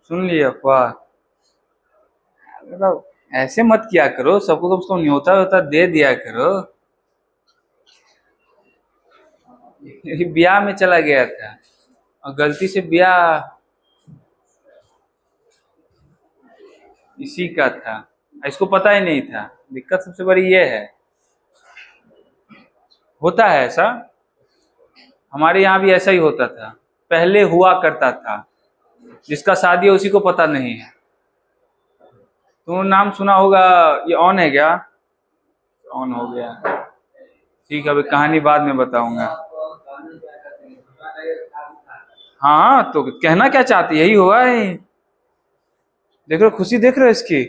सुन लिया अफवाह। मतलब ऐसे मत किया करो, सबको कम से कम न्योता व्योता दे दिया करो। ब्याह में चला गया था और गलती से ब्याह इसी का था, इसको पता ही नहीं था। दिक्कत सबसे बड़ी ये है। होता है ऐसा, हमारे यहाँ भी ऐसा ही होता था, पहले हुआ करता था। जिसका शादी है उसी को पता नहीं है। तो नाम सुना होगा, ये ऑन है क्या? ऑन हो गया, ठीक है। अभी कहानी बाद में बताऊंगा। हाँ तो कहना क्या चाहती, यही हुआ है। देख रहे हो खुशी, देख रहे हो इसकी।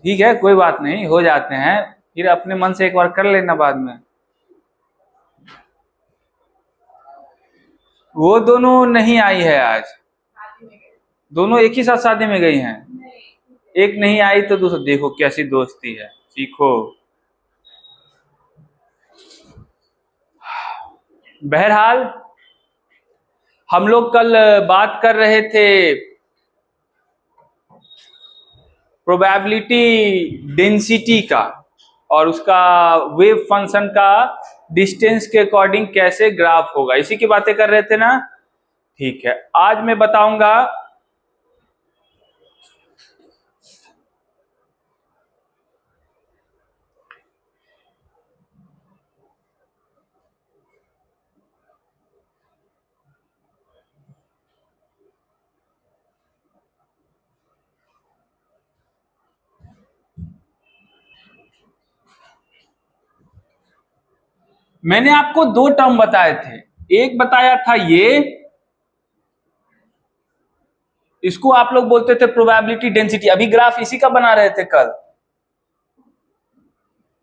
ठीक है कोई बात नहीं, हो जाते हैं। फिर अपने मन से एक बार कर लेना बाद में। वो दोनों नहीं आई है आज। दोनों एक ही साथ शादी में गई हैं। एक नहीं आई तो दूसरा, देखो कैसी दोस्ती है, सीखो। बहरहाल हम लोग कल बात कर रहे थे प्रोबेबिलिटी डेंसिटी का, और उसका वेव फंक्शन का डिस्टेंस के अकॉर्डिंग कैसे ग्राफ होगा, इसी की बातें कर रहे थे ना। ठीक है, आज मैं बताऊंगा मैंने आपको दो टर्म बताए थे। एक बताया था ये, इसको आप लोग बोलते थे प्रोबेबिलिटी डेंसिटी। अभी ग्राफ इसी का बना रहे थे कल।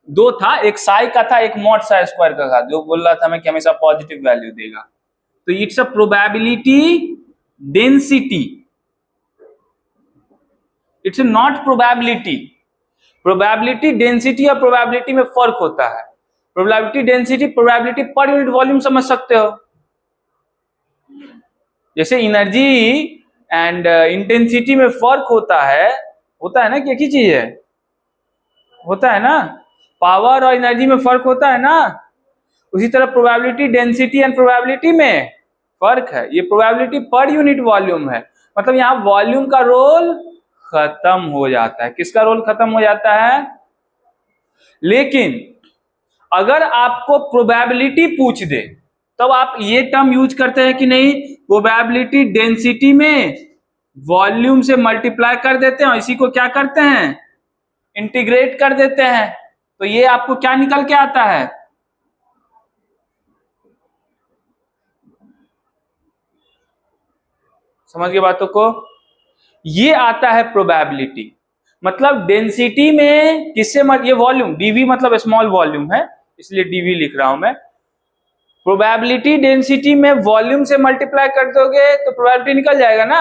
दो था, एक साई का था, एक मॉड साई स्क्वायर का था, जो बोल रहा था मैं कि हमेशा पॉजिटिव वैल्यू देगा। तो it's a probability density, it's not probability. Probability density और प्रोबेबिलिटी में फर्क होता है। Probability density probability per unit volume समझ सकते हो। जैसे एनर्जी एंड इंटेंसिटी में फर्क होता है ना कि एक ही चीज है, होता है ना। पावर और एनर्जी में फर्क होता है ना। उसी तरह प्रोबेबिलिटी डेंसिटी एंड प्रोबेबिलिटी में फर्क है। ये प्रोबेबिलिटी पर यूनिट वॉल्यूम है, मतलब यहाँ वॉल्यूम का रोल खत्म हो जाता है। किसका रोल खत्म हो जाता है? लेकिन अगर आपको प्रोबेबिलिटी पूछ दे तब आप ये टर्म यूज करते हैं कि नहीं? प्रोबेबिलिटी डेंसिटी में वॉल्यूम से मल्टीप्लाई कर देते हैं और इसी को क्या करते हैं? इंटीग्रेट कर देते हैं। तो ये आपको क्या निकल के आता है? समझ गए बातों को? ये आता है प्रोबेबिलिटी। मतलब डेंसिटी में किससे ये वॉल्यूम, डीवी मतलब स्मॉल वॉल्यूम है इसलिए डीवी लिख रहा हूं मैं। प्रोबेबिलिटी डेंसिटी में वॉल्यूम से मल्टीप्लाई कर दोगे तो प्रोबेबिलिटी निकल जाएगा ना।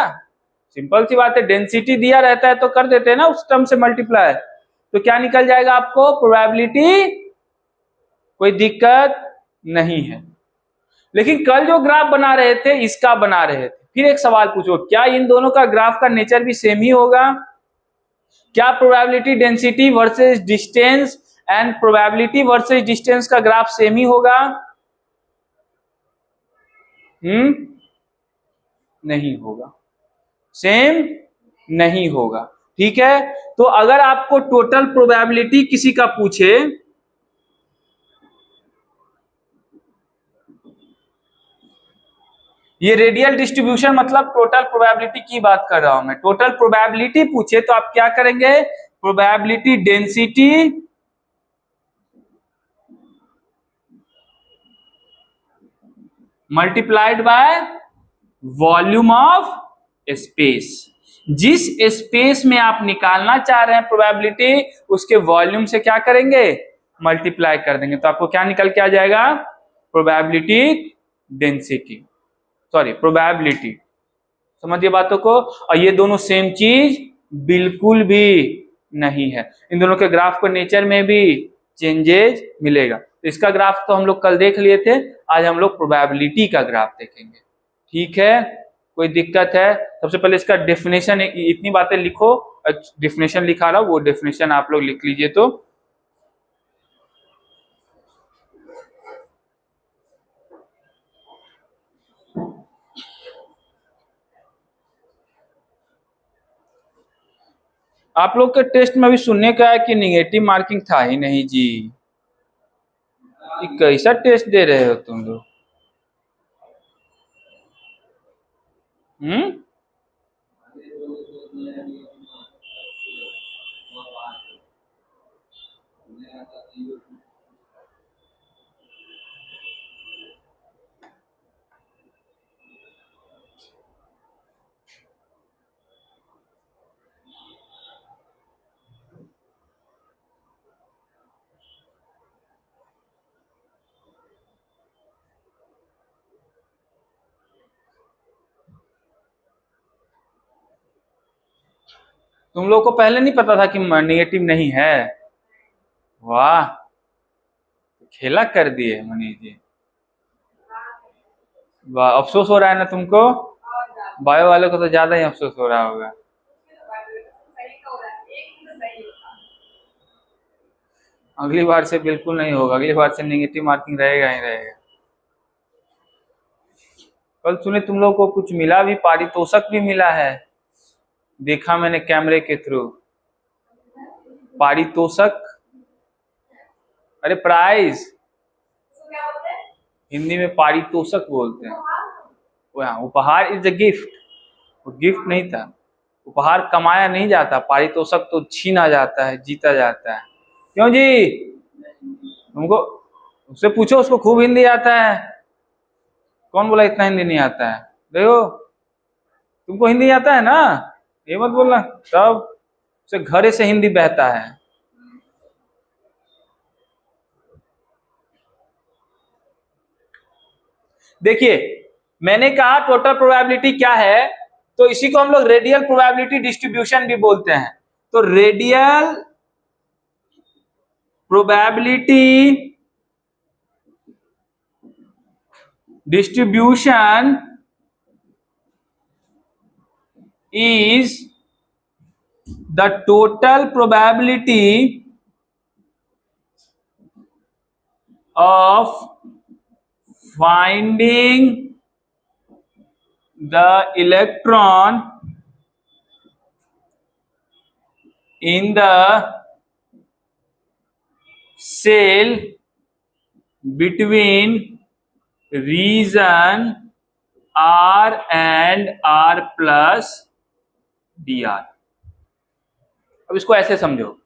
सिंपल सी बात है, डेंसिटी दिया रहता है तो कर देते हैं ना उस टर्म से मल्टीप्लाई। तो क्या निकल जाएगा आपको? प्रोबेबिलिटी। कोई दिक्कत नहीं है। लेकिन कल जो ग्राफ बना रहे थे इसका बना रहे थे, फिर एक सवाल पूछो, क्या इन दोनों का ग्राफ का नेचर भी सेम ही होगा? क्या probability density versus distance and probability versus distance का ग्राफ सेम ही होगा? नहीं होगा, सेम नहीं होगा। ठीक है, तो अगर आपको टोटल प्रोबेबिलिटी किसी का पूछे, ये रेडियल डिस्ट्रीब्यूशन मतलब टोटल प्रोबेबिलिटी की बात कर रहा हूं मैं। टोटल प्रोबेबिलिटी पूछे तो आप क्या करेंगे? Probability density multiplied by volume of space. जिस स्पेस में आप निकालना चाह रहे हैं प्रोबेबिलिटी, उसके वॉल्यूम से क्या करेंगे? मल्टीप्लाई कर देंगे। तो आपको क्या निकल के आ जाएगा? Probability density, sorry probability. समझिए बातों को। और ये दोनों सेम चीज बिल्कुल भी नहीं है। इन दोनों के ग्राफ को नेचर में भी चेंजेज मिलेगा। तो इसका ग्राफ तो हम लोग कल देख लिए थे, आज हम लोग प्रोबेबिलिटी का ग्राफ देखेंगे। ठीक है, कोई दिक्कत है? सबसे पहले इसका डेफिनेशन, इतनी बातें लिखो, डेफिनेशन लिखा रहा हूं, वो डेफिनेशन आप लोग लिख लीजिए। तो आप लोग के टेस्ट में अभी सुनने का है कि निगेटिव मार्किंग था ही नहीं जी। ये कैसा टेस्ट दे रहे हो तुम लोग? तुम लोग को पहले नहीं पता था कि निगेटिव नहीं है? वाह, खेला कर दिए मनीष जी। वाह, अफसोस हो रहा है ना तुमको? बायो वाले को तो ज्यादा ही अफसोस हो रहा होगा। अगली बार से बिल्कुल नहीं होगा, अगली बार से निगेटिव मार्किंग रहेगा ही रहेगा। कल सुने तुम लोग को कुछ मिला भी, पारितोषक भी मिला है, देखा मैंने कैमरे के थ्रू। पारितोषक, अरे प्राइज, हिंदी में पारितोषक बोलते हैं। उपहार इज अ गिफ्ट, वो गिफ्ट नहीं था। उपहार कमाया नहीं जाता, पारितोषक तो छीना जाता है, जीता जाता है। क्यों जी? तुमको उससे पूछो, उसको खूब हिंदी आता है। कौन बोला इतना हिंदी नहीं आता है? देखो, तुमको हिंदी आता है ना, ये मत बोलना। तब उसे घरे से हिंदी बहता है। देखिए, मैंने कहा टोटल प्रोबेबिलिटी क्या है, तो इसी को हम लोग रेडियल प्रोबेबिलिटी डिस्ट्रीब्यूशन भी बोलते हैं। तो radial probability distribution is the total probability of finding the electron in the cell between region R and R plus dr। अब इसको ऐसे समझो,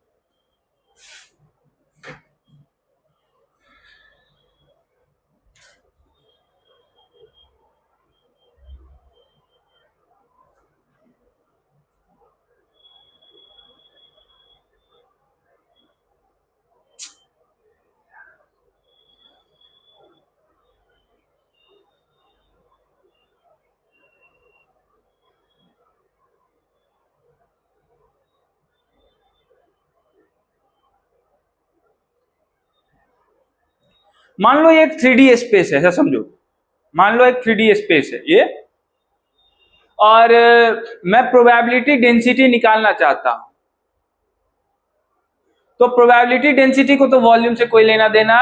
मान लो ये एक 3D स्पेस है, ऐसा समझो। मान लो एक 3D स्पेस है ये, और मैं प्रोबेबिलिटी डेंसिटी निकालना चाहता हूं। तो प्रोबेबिलिटी डेंसिटी को तो वॉल्यूम से कोई लेना देना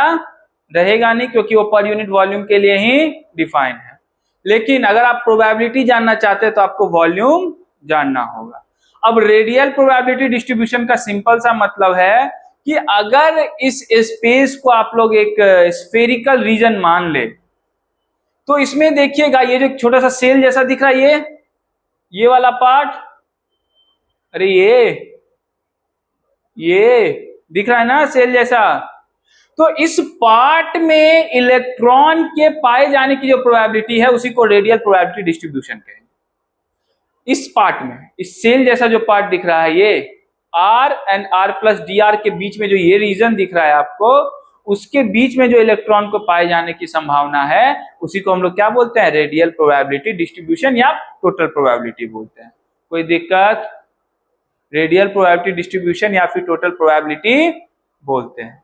रहेगा नहीं, क्योंकि वो पर यूनिट वॉल्यूम के लिए ही डिफाइन है। लेकिन अगर आप प्रोबेबिलिटी जानना चाहते हैं तो आपको वॉल्यूम जानना होगा। अब रेडियल प्रोबेबिलिटी डिस्ट्रीब्यूशन का सिंपल सा मतलब है कि अगर इस स्पेस को आप लोग एक स्फेरिकल रीजन मान ले, तो इसमें देखिएगा ये जो छोटा सा सेल जैसा दिख रहा है, ये वाला पार्ट, अरे ये दिख रहा है ना सेल जैसा, तो इस पार्ट में इलेक्ट्रॉन के पाए जाने की जो प्रोबेबिलिटी है उसी को रेडियल प्रोबेबिलिटी डिस्ट्रीब्यूशन कहेंगे। इस पार्ट में, इस सेल जैसा जो पार्ट दिख रहा है, ये R and R plus dr के बीच में जो ये रीजन दिख रहा है आपको, उसके बीच में जो इलेक्ट्रॉन को पाए जाने की संभावना है उसी को हम लोग क्या बोलते हैं? रेडियल प्रोबेबिलिटी डिस्ट्रीब्यूशन या टोटल प्रोबेबिलिटी बोलते हैं। कोई दिक्कत? रेडियल प्रोबेबिलिटी डिस्ट्रीब्यूशन या फिर टोटल प्रोबेबिलिटी बोलते हैं।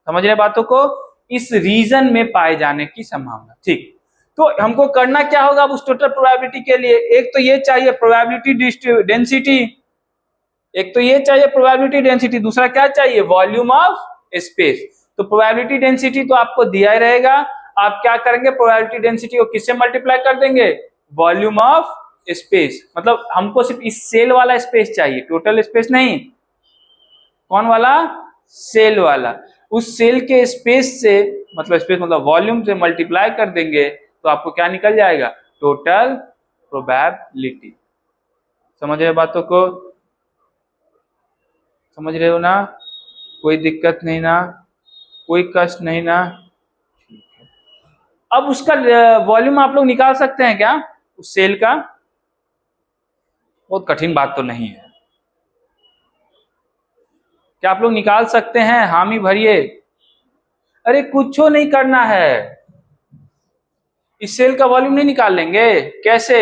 समझ रहे बातों को, इस रीजन में पाए जाने की संभावना। ठीक, तो हमको करना क्या होगा अब उस टोटल प्रोबेबिलिटी के लिए, एक तो ये चाहिए प्रोबेबिलिटी डेंसिटी, एक तो ये चाहिए प्रोबेबिलिटी डेंसिटी, दूसरा क्या चाहिए, वॉल्यूम ऑफ स्पेस। तो प्रोबेबिलिटी डेंसिटी तो आपको दिया ही रहेगा, आप क्या करेंगे, प्रोबेबिलिटी डेंसिटी को किससे मल्टीप्लाई कर देंगे, वॉल्यूम ऑफ स्पेस। मतलब हमको सिर्फ इस सेल वाला स्पेस चाहिए, टोटल स्पेस नहीं, कौन वाला, सेल वाला। उस सेल के स्पेस से, मतलब स्पेस मतलब वॉल्यूम से मल्टीप्लाई कर देंगे तो आपको क्या निकल जाएगा, टोटल प्रोबेबिलिटी। समझ रहे बातों को, समझ रहे हो ना, कोई दिक्कत नहीं ना, कोई कष्ट नहीं ना। अब उसका वॉल्यूम आप लोग निकाल सकते हैं क्या उस सेल का, बहुत कठिन बात तो नहीं है, क्या आप लोग निकाल सकते हैं, हामी भरिए। अरे कुछ नहीं करना है, इस सेल का वॉल्यूम नहीं निकाल लेंगे, कैसे,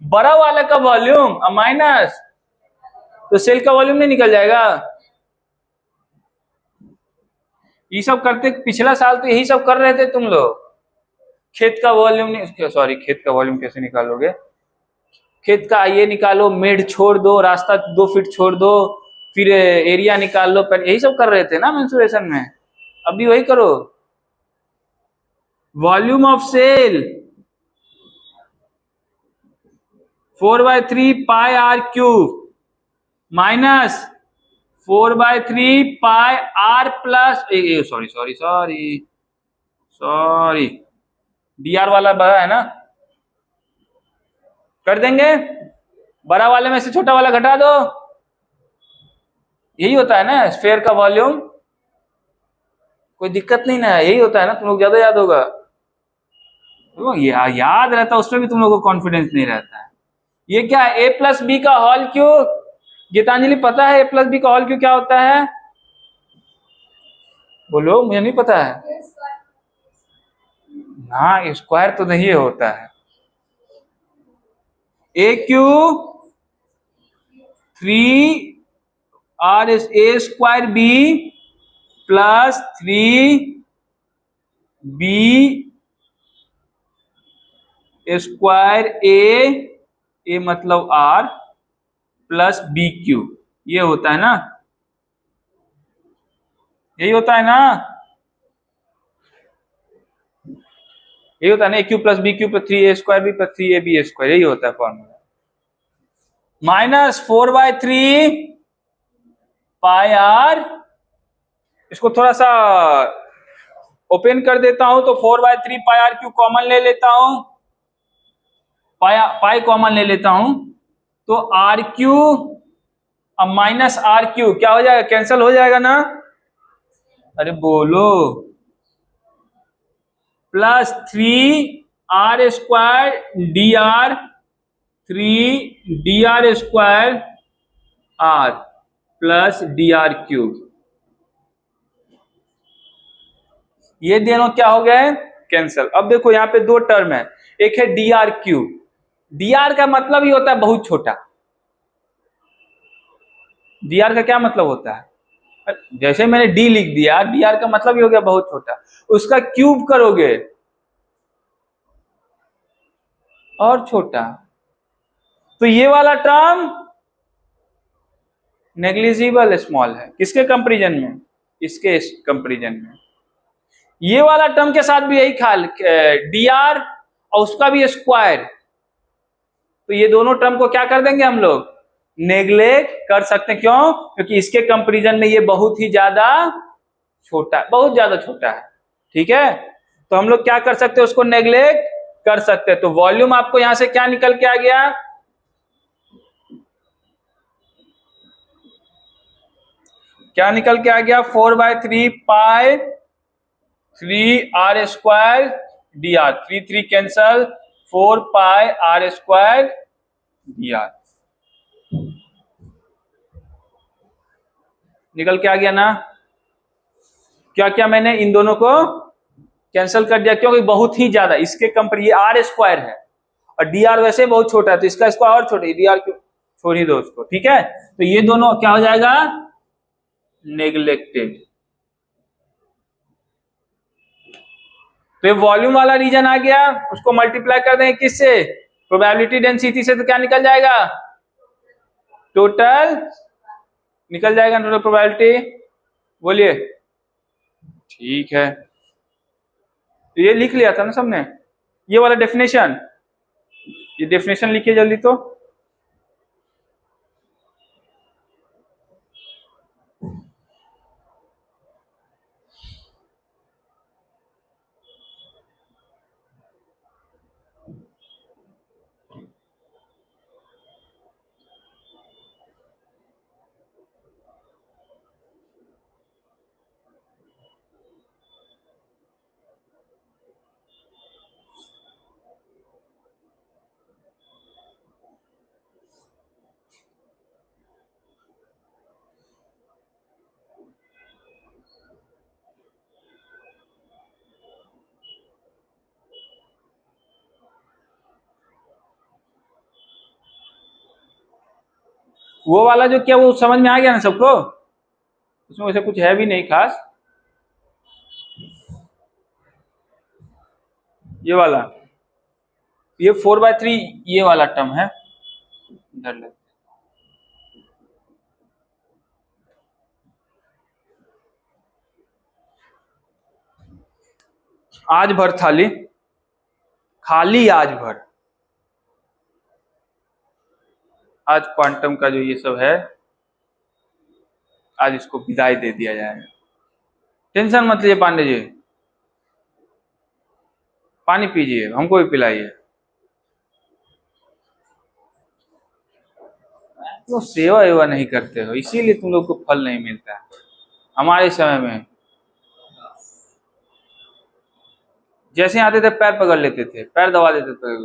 बड़ा वाला का वॉल्यूम माइनस, तो सेल का वॉल्यूम नहीं निकल जाएगा। ये सब करते, पिछला साल तो यही सब कर रहे थे तुम लोग, खेत का वॉल्यूम नहीं, सॉरी खेत का वॉल्यूम कैसे निकालोगे, खेत का ये निकालो, मेड छोड़ दो, रास्ता 2 फीट छोड़ दो, फिर एरिया निकाल लो, पर यही सब कर रहे थे ना मेंसुरेशन में, अभी वही करो। Volume of cell 4/3 pi r cube minus 4/3 pi r plus, sorry d r वाला बड़ा है ना, कर देंगे, बड़ा वाले में से छोटा वाला घटा दो, यही होता है ना स्फीयर का वॉल्यूम, कोई दिक्कत नहीं ना, यही होता है ना, तुम लोग ज्यादा याद होगा, तो याद रहता है, उसमें भी तुम लोग को कॉन्फिडेंस नहीं रहता है। ये क्या है, a प्लस बी का होल क्यूब, गीतांजलि पता है a प्लस बी का होल क्यूब क्या होता है, बोलो, मुझे नहीं पता है। हाँ, स्क्वायर तो नहीं होता है, a cube 3 a square b plus 3b square a मतलब r प्लस b क्यूब, ये होता है ना, यही होता है ना, यही होता है ना, a cube plus b cube plus 3a square b plus 3ab square, यही होता है फॉर्मूला। माइनस 4/3 पाई आर, इसको थोड़ा सा ओपन कर देता हूं, तो 4/3 पाई आर क्यूब कॉमन ले लेता हूं, पाई कॉमन ले लेता हूं, तो आर क्यूब अब माइनस आर क्यूब क्या हो जाएगा, कैंसिल हो जाएगा ना, अरे बोलो, plus 3r square d are, 3dr square r plus D R cube, ये दोनों क्या हो गए, कैंसिल। अब देखो यहाँ पे 2 टर्म है, एक है D R cube, D R का मतलब ही होता है बहुत छोटा, डी आर का क्या मतलब होता है, जैसे मैंने डी लिख दिया, डी आर का मतलब ही हो गया बहुत छोटा, उसका क्यूब करोगे और छोटा, तो ये वाला टर्म नेग्लिजिबल स्मॉल है, किसके कंपैरिजन में, इसके कंपैरिजन में। ये वाला टर्म के साथ भी यही ख्याल, डी आर और उसका भी स्क्वायर, तो ये दोनों टर्म को क्या कर देंगे हम लोग, नेग्लेक्ट कर सकते हैं, क्यों, क्योंकि इसके कंपैरिजन में ये बहुत ही ज्यादा छोटा, बहुत ज्यादा छोटा है, ठीक है, तो हम लोग क्या कर सकते हैं, उसको नेग्लेक्ट कर सकते हैं। तो वॉल्यूम आपको यहां से क्या निकल के आ गया, क्या निकल के आ गया, 4/3 पाई 3r square d are, 3 cancel, 4 pi r square d are निकल के आ गया ना। क्या क्या मैंने इन दोनों को कैंसिल कर दिया, क्योंकि बहुत ही ज्यादा इसके कंपेयर, ये आर स्क्वायर है और डी आर वैसे बहुत छोटा है, तो इसका स्क्वायर और छोटा, डी आर छोड़ ही दो उसको, ठीक है, तो ये दोनों क्या हो जाएगा, नेग्लेक्टेड, तो ये वॉल्यूम वाला रीजन आ गया, उसको मल्टीप्लाई कर देंगे किससे, प्रोबेबिलिटी डेंसिटी से, तो क्या निकल जाएगा, टोटल निकल जाएगा, टोटल प्रोबेबिलिटी। बोलिए, ठीक है, तो ये लिख लिया था ना सबने, ये वाला डेफिनेशन, ये डेफिनेशन लिखिए जल्दी। तो वो वाला जो क्या, वो समझ में आ गया ना सबको, उसमें वैसे कुछ है भी नहीं खास। ये वाला, ये 4/3 ये वाला टर्म है, इधर ले। आज भर थाली खाली, आज भर, आज क्वांटम का जो ये सब है, आज इसको विदाई दे दिया जाएगा। टेंशन मत लीजिए पांडे जी, पानी पीजिए, हमको भी पिलाइए। तो सेवा एवा नहीं करते हो, इसीलिए तुम लोग को फल नहीं मिलता है। हमारे समय में जैसे आते थे पैर पकड़ लेते थे, पैर दबा देते थे।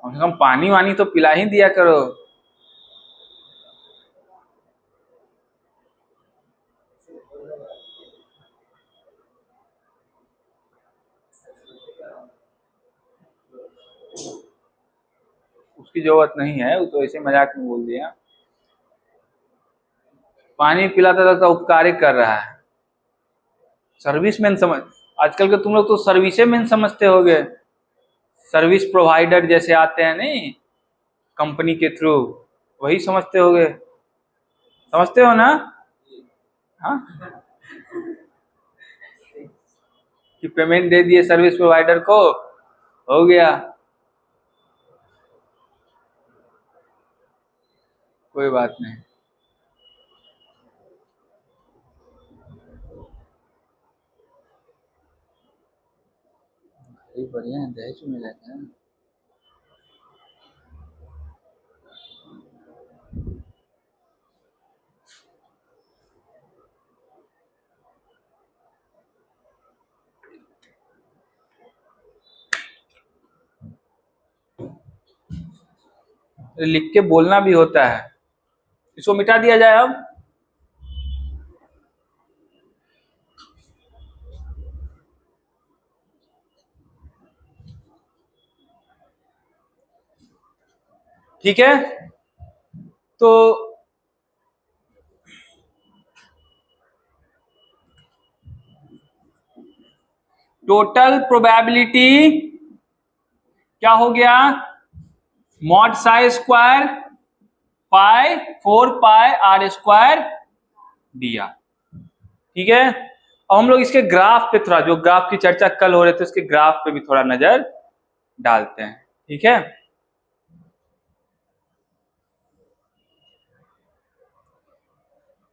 कम से कम पानी वानी तो पिला ही दिया करो। उसकी जरूरत नहीं है, वो तो ऐसे मजाक में बोल दिया। पानी पिलाता था तो उपकार कर रहा है। सर्विस मैन समझ, आजकल के तुम लोग तो सर्विसे मैन समझते होगे, सर्विस प्रोवाइडर जैसे आते हैं नहीं कंपनी के थ्रू, वही समझते होगे, समझते हो ना? हाँ, कि पेमेंट दे दिए सर्विस प्रोवाइडर को, हो गया, कोई बात नहीं। बढ़िया है, दहेज मिला था। लिख के बोलना भी होता है, इसको मिटा दिया जाए अब। ठीक है, तो टोटल प्रोबेबिलिटी क्या हो गया, mod psi square pi 4 pi r square दिया। ठीक है, अब हम लोग इसके ग्राफ पे थोड़ा, जो ग्राफ की चर्चा कल हो रहे थे उसके ग्राफ पे भी थोड़ा नजर डालते हैं। ठीक है,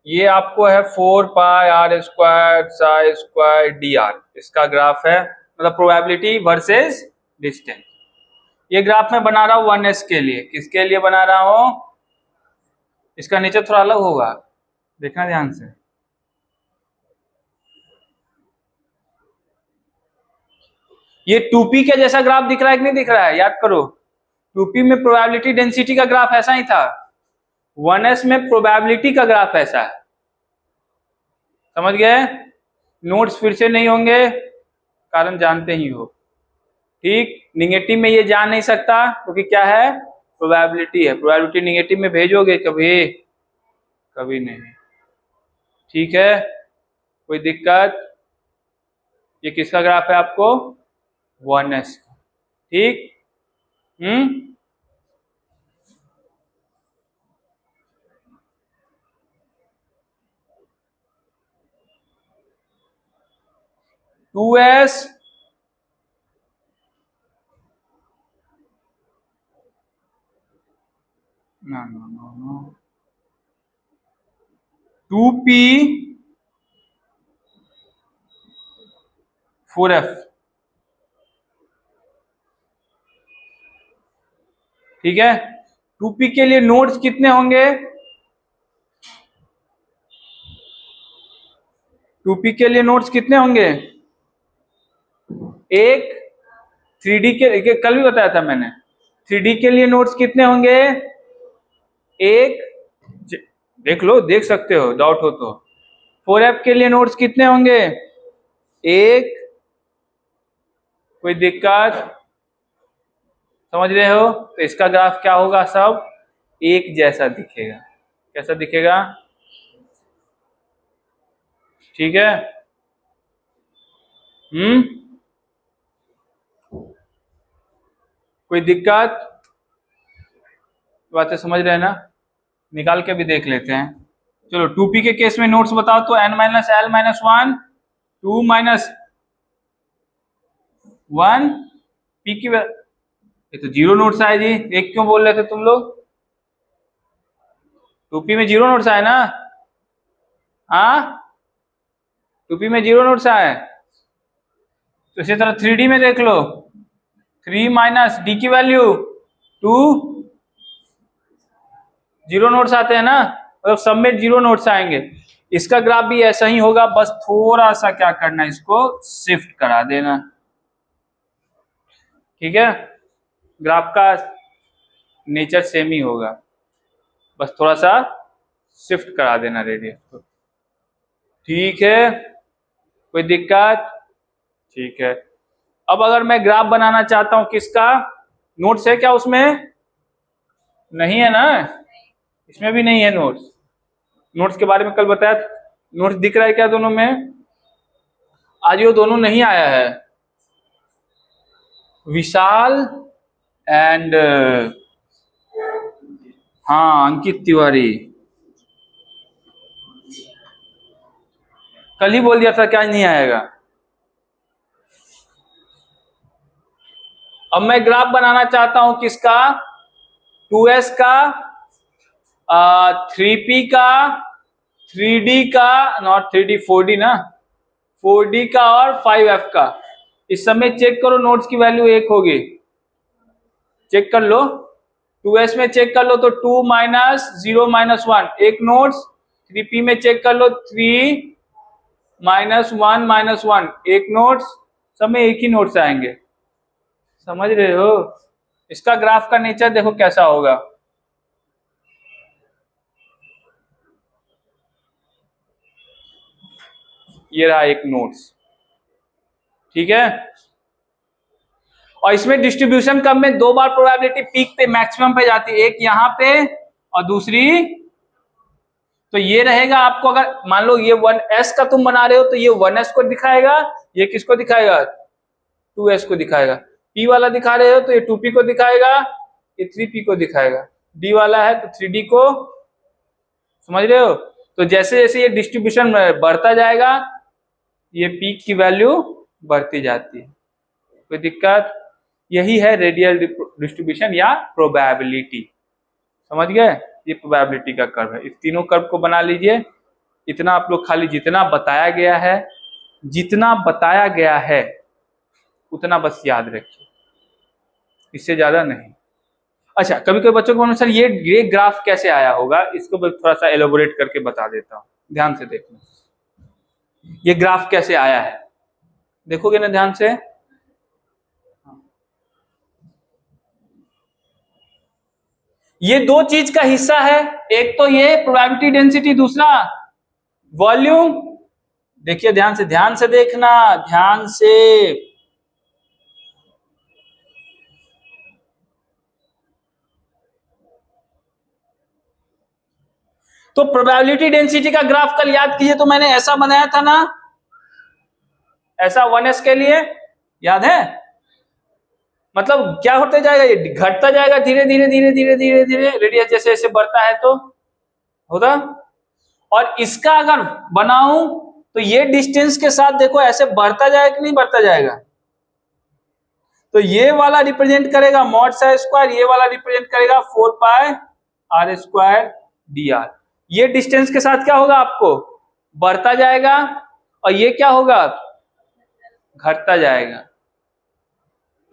ये आपको है 4 pi r square psi square d r, इसका ग्राफ है, मतलब प्रोबेबिलिटी वर्सेस डिस्टेंस। ये ग्राफ मैं बना रहा हूं 1s के लिए, किसके लिए बना रहा हूं, इसका नेचर थोड़ा अलग होगा, देखना ध्यान से। ये 2p के जैसा ग्राफ दिख रहा है कि नहीं दिख रहा है, याद करो, 2p में प्रोबेबिलिटी डेंसिटी का ग्राफ ऐसा ही था, 1s में प्रोबेबिलिटी का ग्राफ ऐसा है। समझ गए? नोट्स फिर से नहीं होंगे, कारण जानते ही हो। ठीक, निगेटिव में ये जा नहीं सकता क्योंकि क्या है, प्रोबेबिलिटी है। प्रोबेबिलिटी निगेटिव में भेजोगे कभी? कभी नहीं। ठीक है, कोई दिक्कत? ये किसका ग्राफ है आपको? 1s। ठीक, 2s no 2p 4f। ठीक है, 2p के लिए नोड्स कितने होंगे? 2p के लिए नोड्स कितने होंगे? एक 3d के कल भी बताया था मैंने, 3d के लिए नोड्स कितने होंगे? एक, देख लो, देख सकते हो, डाउट हो तो। 4f के लिए नोड्स कितने होंगे? एक। कोई दिक्कत? समझ रहे हो? तो इसका ग्राफ क्या होगा? सब एक जैसा दिखेगा। कैसा दिखेगा? ठीक है, कोई दिक्कत? बातें समझ रहे हैं ना? निकाल के भी देख लेते हैं। चलो, 2p के केस में नोट्स बताओ तो n minus L minus 1, 2 minus 1, p की ये तो जीरो नोट्स आए जी, एक क्यों बोल रहे थे तुम लोग? 2p में जीरो नोट्स आए ना? हाँ, 2p में जीरो नोट्स आए। तो इसी तरह 3d में देख लो, 3 माइनस डी की वैल्यू 2, जीरो नोट्स आते हैं ना, मतलब सब में जीरो नोट्स आएंगे। इसका ग्राफ भी ऐसा ही होगा, बस थोड़ा सा क्या करना है, इसको शिफ्ट करा देना। ठीक है, ग्राफ का नेचर सेम ही होगा, बस थोड़ा सा शिफ्ट करा देना रेडियस को। ठीक है, कोई दिक्कत? ठीक है, अब अगर मैं ग्राफ बनाना चाहता हूं किसका, नोट्स है क्या उसमें? नहीं है ना, इसमें भी नहीं है नोट्स। नोट्स के बारे में कल बताया, नोट्स दिख रहा है क्या दोनों में? आज ये दोनों नहीं आया है, विशाल एंड हाँ अंकित तिवारी। कल ही बोल दिया था क्या नहीं आएगा। अब मैं ग्राफ बनाना चाहता हूं किसका? 2s का, 3p का, 3d का, नॉट 3d 4d ना, 4d का और 5f का। इस समय चेक करो, नोट्स की वैल्यू एक होगी, चेक कर लो। 2s में चेक कर लो तो 2 माइनस 0 माइनस 1 एक नोट्स, 3p में चेक कर लो 3 माइनस 1 माइनस 1 एक नोट्स, सब में एक ही नोट्स आएंगे। समझ रहे हो? इसका ग्राफ का नेचर देखो कैसा होगा। ये रहा एक नोट्स, ठीक है, और इसमें डिस्ट्रीब्यूशन कब में दो बार प्रोबेबिलिटी पीक पे मैक्सिमम पे जाती है, एक यहां पे और दूसरी, तो ये रहेगा आपको, अगर मान लो ये 1s का तुम बना रहे हो तो ये 1s को दिखाएगा, ये किसको दिखाएगा? 2s को दिखाएगा। p वाला दिखा रहे हो तो ये 2p को दिखाएगा, ये 3p को दिखाएगा। d वाला है तो 3d को, समझ रहे हो? तो जैसे जैसे ये डिस्ट्रीब्यूशन बढ़ता जाएगा, ये पीक की वैल्यू बढ़ती जाती है। कोई दिक्कत? यही है रेडियल डिस्ट्रीब्यूशन या प्रोबेबिलिटी। समझ गए? ये प्रोबेबिलिटी का कर्व है। इस तीनों कर्व को बना लीजिए। इतना आप लोग खाली जितना बताया गया है, जितना बताया गया है उतना बस याद रखिए, इससे ज्यादा नहीं। अच्छा, कभी कभी बच्चों को सर ये ग्राफ कैसे आया होगा, इसको थोड़ा सा एलोबोरेट करके बता देता हूं, ध्यान से देखना। ये ग्राफ कैसे आया है, देखोगे ना ध्यान से? ये दो चीज का हिस्सा है, एक तो ये प्रोबेबिलिटी डेंसिटी, दूसरा वॉल्यूम। देखिए ध्यान से देखना, ध्यान से। तो प्रोबेबिलिटी डेंसिटी का ग्राफ कल याद कीजिए, तो मैंने ऐसा बनाया था ना, ऐसा 1s के लिए, याद है? मतलब क्या होते जाएगा, ये घटता जाएगा धीरे धीरे धीरे धीरे धीरे धीरे, रेडियस जैसे जैसे बढ़ता है तो होता। और इसका अगर बनाऊं तो ये डिस्टेंस के साथ देखो ऐसे बढ़ता जाएगा कि नहीं बढ़ता जाएगा। तो ये वाला रिप्रेजेंट करेगा मॉड साई स्क्वायर, ये वाला रिप्रेजेंट करेगा 4 pi r square d are. ये डिस्टेंस के साथ क्या होगा, आपको बढ़ता जाएगा, और ये क्या होगा, घटता जाएगा।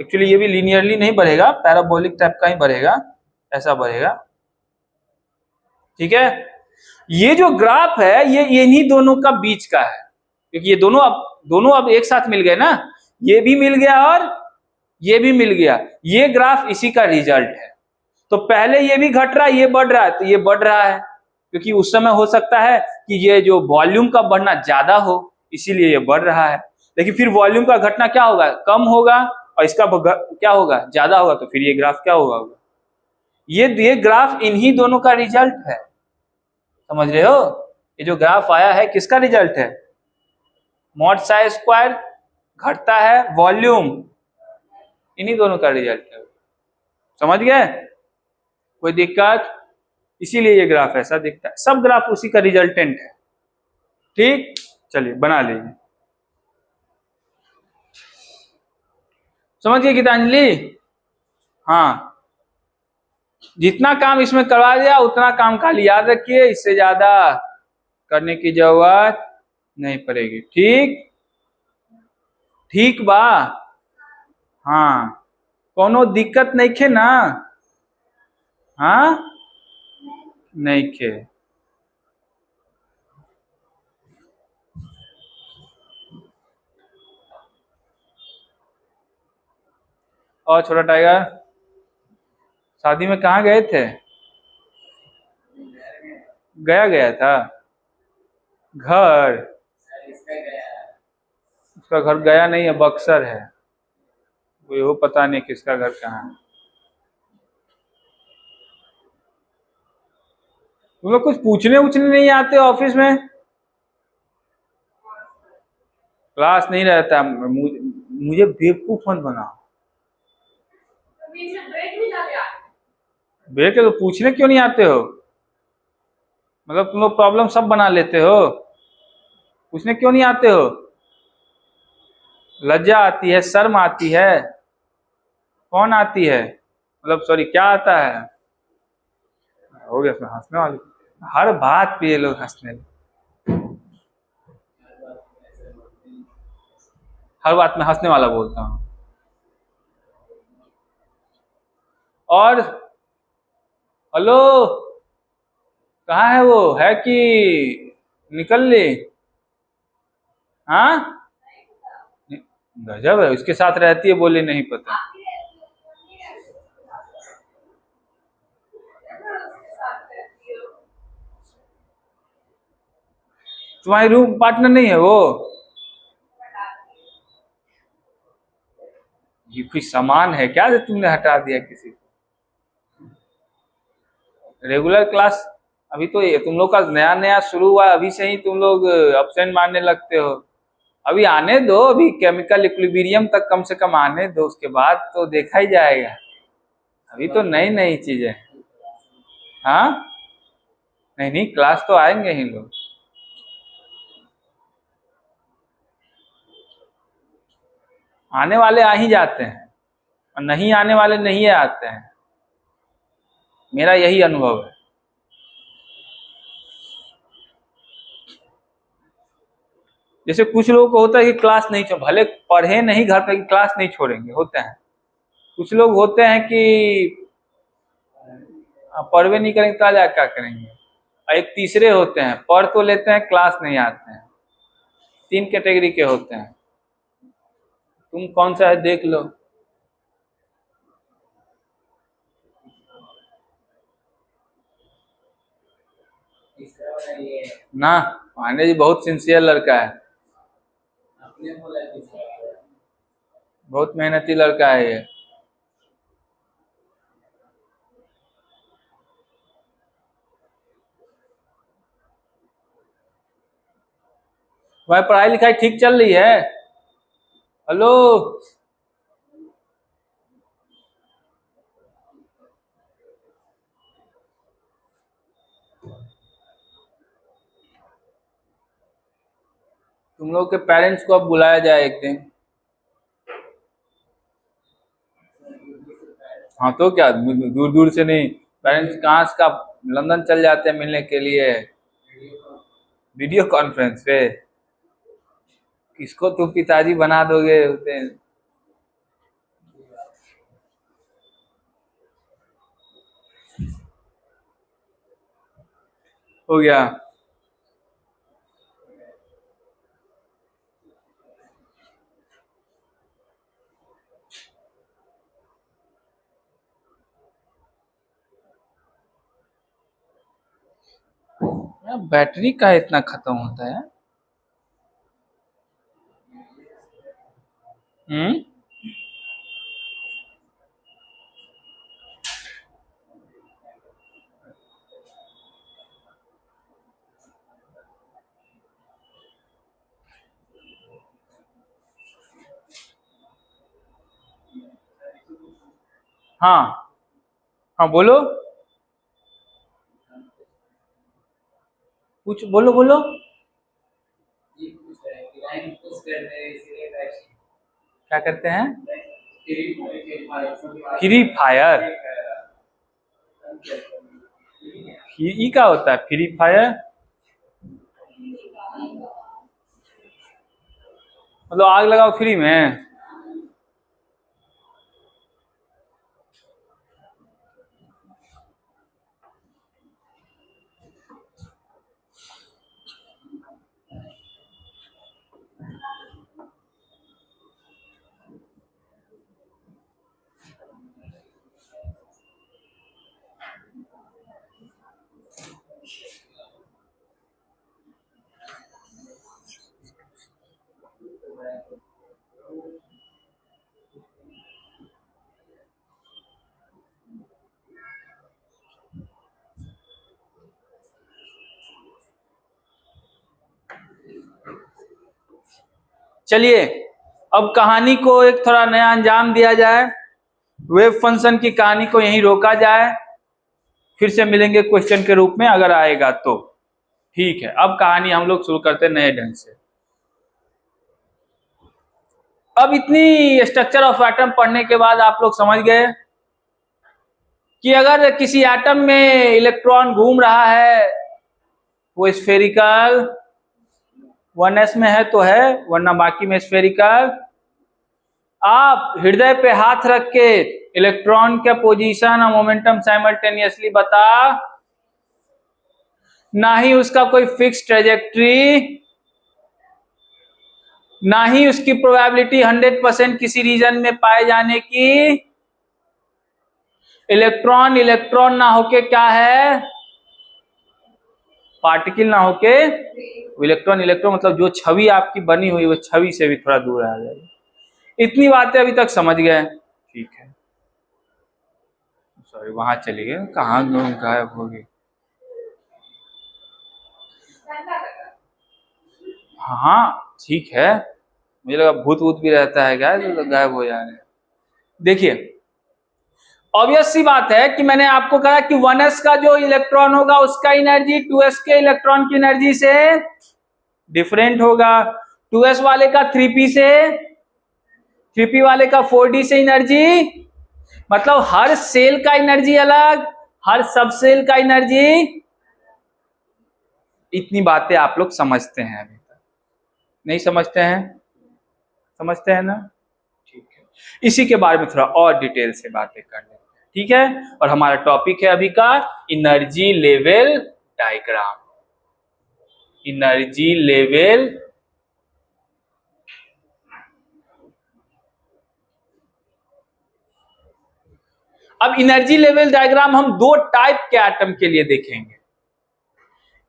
एक्चुअली ये भी लीनियरली नहीं बढ़ेगा, पैराबोलिक टाइप का ही बढ़ेगा, ऐसा बढ़ेगा। ठीक है, ये जो ग्राफ है ये इन्हीं दोनों का बीच का है, क्योंकि ये दोनों अब एक साथ मिल गए ना, ये भी मिल गया और ये भी मिल गया, ये ग्राफ इसी का रिजल्ट है। तो पहले ये भी घट रहा है, ये बढ़ रहा है, तो ये बढ़ रहा है, क्योंकि उस समय हो सकता है कि ये जो वॉल्यूम का बढ़ना ज्यादा हो, इसीलिए ये बढ़ रहा है। लेकिन फिर वॉल्यूम का घटना क्या होगा, कम होगा, और इसका क्या होगा, ज्यादा होगा, तो फिर ये ग्राफ क्या होगा, ये ग्राफ इन्हीं दोनों का रिजल्ट है। समझ रहे हो, ये जो ग्राफ आया है किसका रिजल्ट है, मॉड साई स्क्वायर घटता है, वॉल्यूम, इन्हीं दोनों का रिजल्ट है। समझ गए, कोई दिक्कत? इसीलिए ये ग्राफ ऐसा दिखता है, सब ग्राफ उसी का रिजल्टेंट है। ठीक, चलिए बना लीजिए। समझ गए गीतांजलि? हाँ, जितना काम इसमें करवा दिया उतना काम खाली याद रखिए, इससे ज्यादा करने की जरूरत नहीं पड़ेगी। ठीक, ठीक बा? हाँ, कोनो दिक्कत नहीं खे ना? हाँ, नहीं खे। और छोटा टाइगर, शादी में कहाँ गए थे? गया था घर? उसका घर गया नहीं है, बक्सर है, वो पता नहीं किसका घर कहाँ है। तुम लोग कुछ पूछने उछने नहीं आते ऑफिस में? क्लास नहीं रहता, मुझे बेवकूफ मत बनाओ। ब्रेक है तो पूछने क्यों नहीं आते हो, मतलब तुम लोग प्रॉब्लम सब बना लेते हो, पूछने क्यों नहीं आते हो? लज्जा आती है, शर्म आती है? कौन आती है, मतलब सॉरी क्या आता है? हो गया इसमें हंसने वाली, हर बात पे ये लोग हंसने, हर बात में हंसने वाला बोलता हूँ। और हेलो, कहाँ है वो, है कि निकल ली? हाँ, गजब है, उसके साथ रहती है, बोले नहीं पता। तुम्हारी रूम पार्टनर नहीं है वो? ये कोई सामान है क्या जो तुमने हटा दिया किसी को? रेगुलर क्लास, अभी तो ये तुम लोग का नया नया शुरू हुआ, अभी से ही तुम लोग अब्सेंट मारने लगते हो। अभी आने दो, अभी केमिकल इक्विलिब्रियम तक कम से कम आने दो, उसके बाद तो देखा ही जाएगा। अभी तो नई नई चीजें। हाँ, नहीं नहीं, क्लास तो आएंगे ही लोग। आने वाले आ ही जाते हैं, और नहीं आने वाले नहीं आते हैं, मेरा यही अनुभव है। जैसे कुछ लोगों को होता है कि क्लास नहीं छोड़, भले पढ़े नहीं घर पे, क्लास नहीं छोड़ेंगे, होते हैं। कुछ लोग होते हैं कि पढ़वे नहीं करेंगे तो आज क्या करेंगे। और एक तीसरे होते हैं, पढ़ तो लेते हैं, क्लास नहीं आते हैं। 3 कैटेगरी के होते हैं, तुम कौन सा है देख लो। ना, पांडे जी बहुत सिंसियर लड़का है। बहुत मेहनती लड़का है ये। भाई पढ़ाई लिखाई ठीक चल रही है? हेलो। तुम लोग के पेरेंट्स को अब बुलाया जाए एक दिन। हाँ तो क्या, दूर दूर से नहीं, पेरेंट्स कहाँ से का लंदन चल जाते हैं मिलने के लिए, वीडियो कॉन्फ्रेंस पे। किसको तुम पिताजी बना दोगे होते? हो गया। यार बैटरी का इतना खत्म होता है। हम्म। हाँ हाँ बोलो, कुछ बोलो बोलो। क्या करते हैं? Free fire? ई क्या होता है फ्री फायर? मतलब आग लगाओ फ्री में? चलिए अब कहानी को एक थोड़ा नया अंजाम दिया जाए, वेव फंक्शन की कहानी को यहीं रोका जाए, फिर से मिलेंगे क्वेश्चन के रूप में अगर आएगा तो। ठीक है, अब कहानी हम लोग शुरू करते हैं नए ढंग से। अब इतनी स्ट्रक्चर ऑफ एटम पढ़ने के बाद आप लोग समझ गए कि अगर किसी एटम में इलेक्ट्रॉन घूम रहा है वो स्फेरिकल 1s में है तो है, वरना बाकी में स्फेरिकल। आप हृदय पे हाथ रख के इलेक्ट्रॉन का पोजीशन और मोमेंटम साइमल्टेनियसली बता, ना ही उसका कोई फिक्स ट्रेजेक्ट्री, ना ही उसकी प्रोबेबिलिटी 100% किसी रीजन में पाए जाने की। इलेक्ट्रॉन इलेक्ट्रॉन ना होके क्या है, पार्टिकल ना होके इलेक्ट्रॉन इलेक्ट्रॉन, मतलब जो छवि आपकी बनी हुई वो छवि से भी थोड़ा दूर आ जाएगी। इतनी बातें अभी तक समझ गए? ठीक है, सॉरी वहां चली गए, कहाँ गायब हो गई? हाँ ठीक है, मुझे लगा भूत वूत भी रहता है क्या तो गायब हो जा रहे हैं। देखिए ऑब्वियस सी बात है कि मैंने आपको कहा कि 1s का जो इलेक्ट्रॉन होगा उसका एनर्जी 2s के इलेक्ट्रॉन की एनर्जी से डिफरेंट होगा, 2s वाले का 3p से, 3p वाले का 4d से एनर्जी, मतलब हर सेल का एनर्जी अलग, हर सब सेल का एनर्जी। इतनी बातें आप लोग समझते हैं अभी तक? नहीं समझते हैं? समझते हैं ना? ठीक है, इसी के बारे में थोड़ा और डिटेल से बातें कर लेते हैं। ठीक है, और हमारा टॉपिक है अभी का energy level diagram. Energy level अब एनर्जी लेवल डायग्राम हम दो टाइप के एटम के लिए देखेंगे।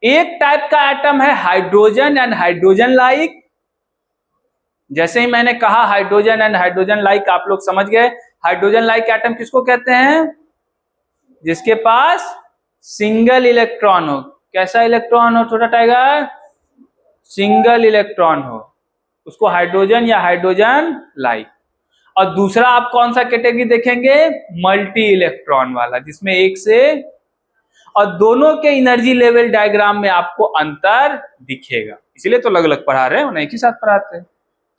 एक टाइप का एटम है हाइड्रोजन एंड हाइड्रोजन लाइक, जैसे ही मैंने कहा हाइड्रोजन एंड हाइड्रोजन लाइक, आप लोग समझ गए। हाइड्रोजन लाइक एटम किसको कहते हैं? जिसके पास सिंगल इलेक्ट्रॉन हो। कैसा इलेक्ट्रॉन हो छोटा टाइगर? सिंगल इलेक्ट्रॉन हो, उसको हाइड्रोजन या हाइड्रोजन लाइक। और दूसरा आप कौन सा कैटेगरी देखेंगे? मल्टी इलेक्ट्रॉन वाला, जिसमें एक से, और दोनों के एनर्जी लेवल डायग्राम में आपको अंतर दिखेगा। इसीलिए तो अलग अलग पढ़ा रहे हैं, उन्हें एक ही साथ पढ़ाते हैं।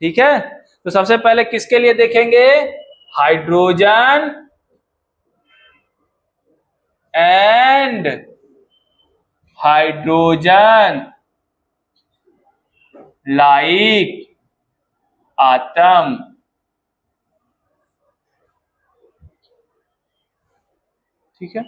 ठीक है, तो सबसे पहले किसके लिए देखेंगे? Hydrogen and hydrogen like atom. ठीक है,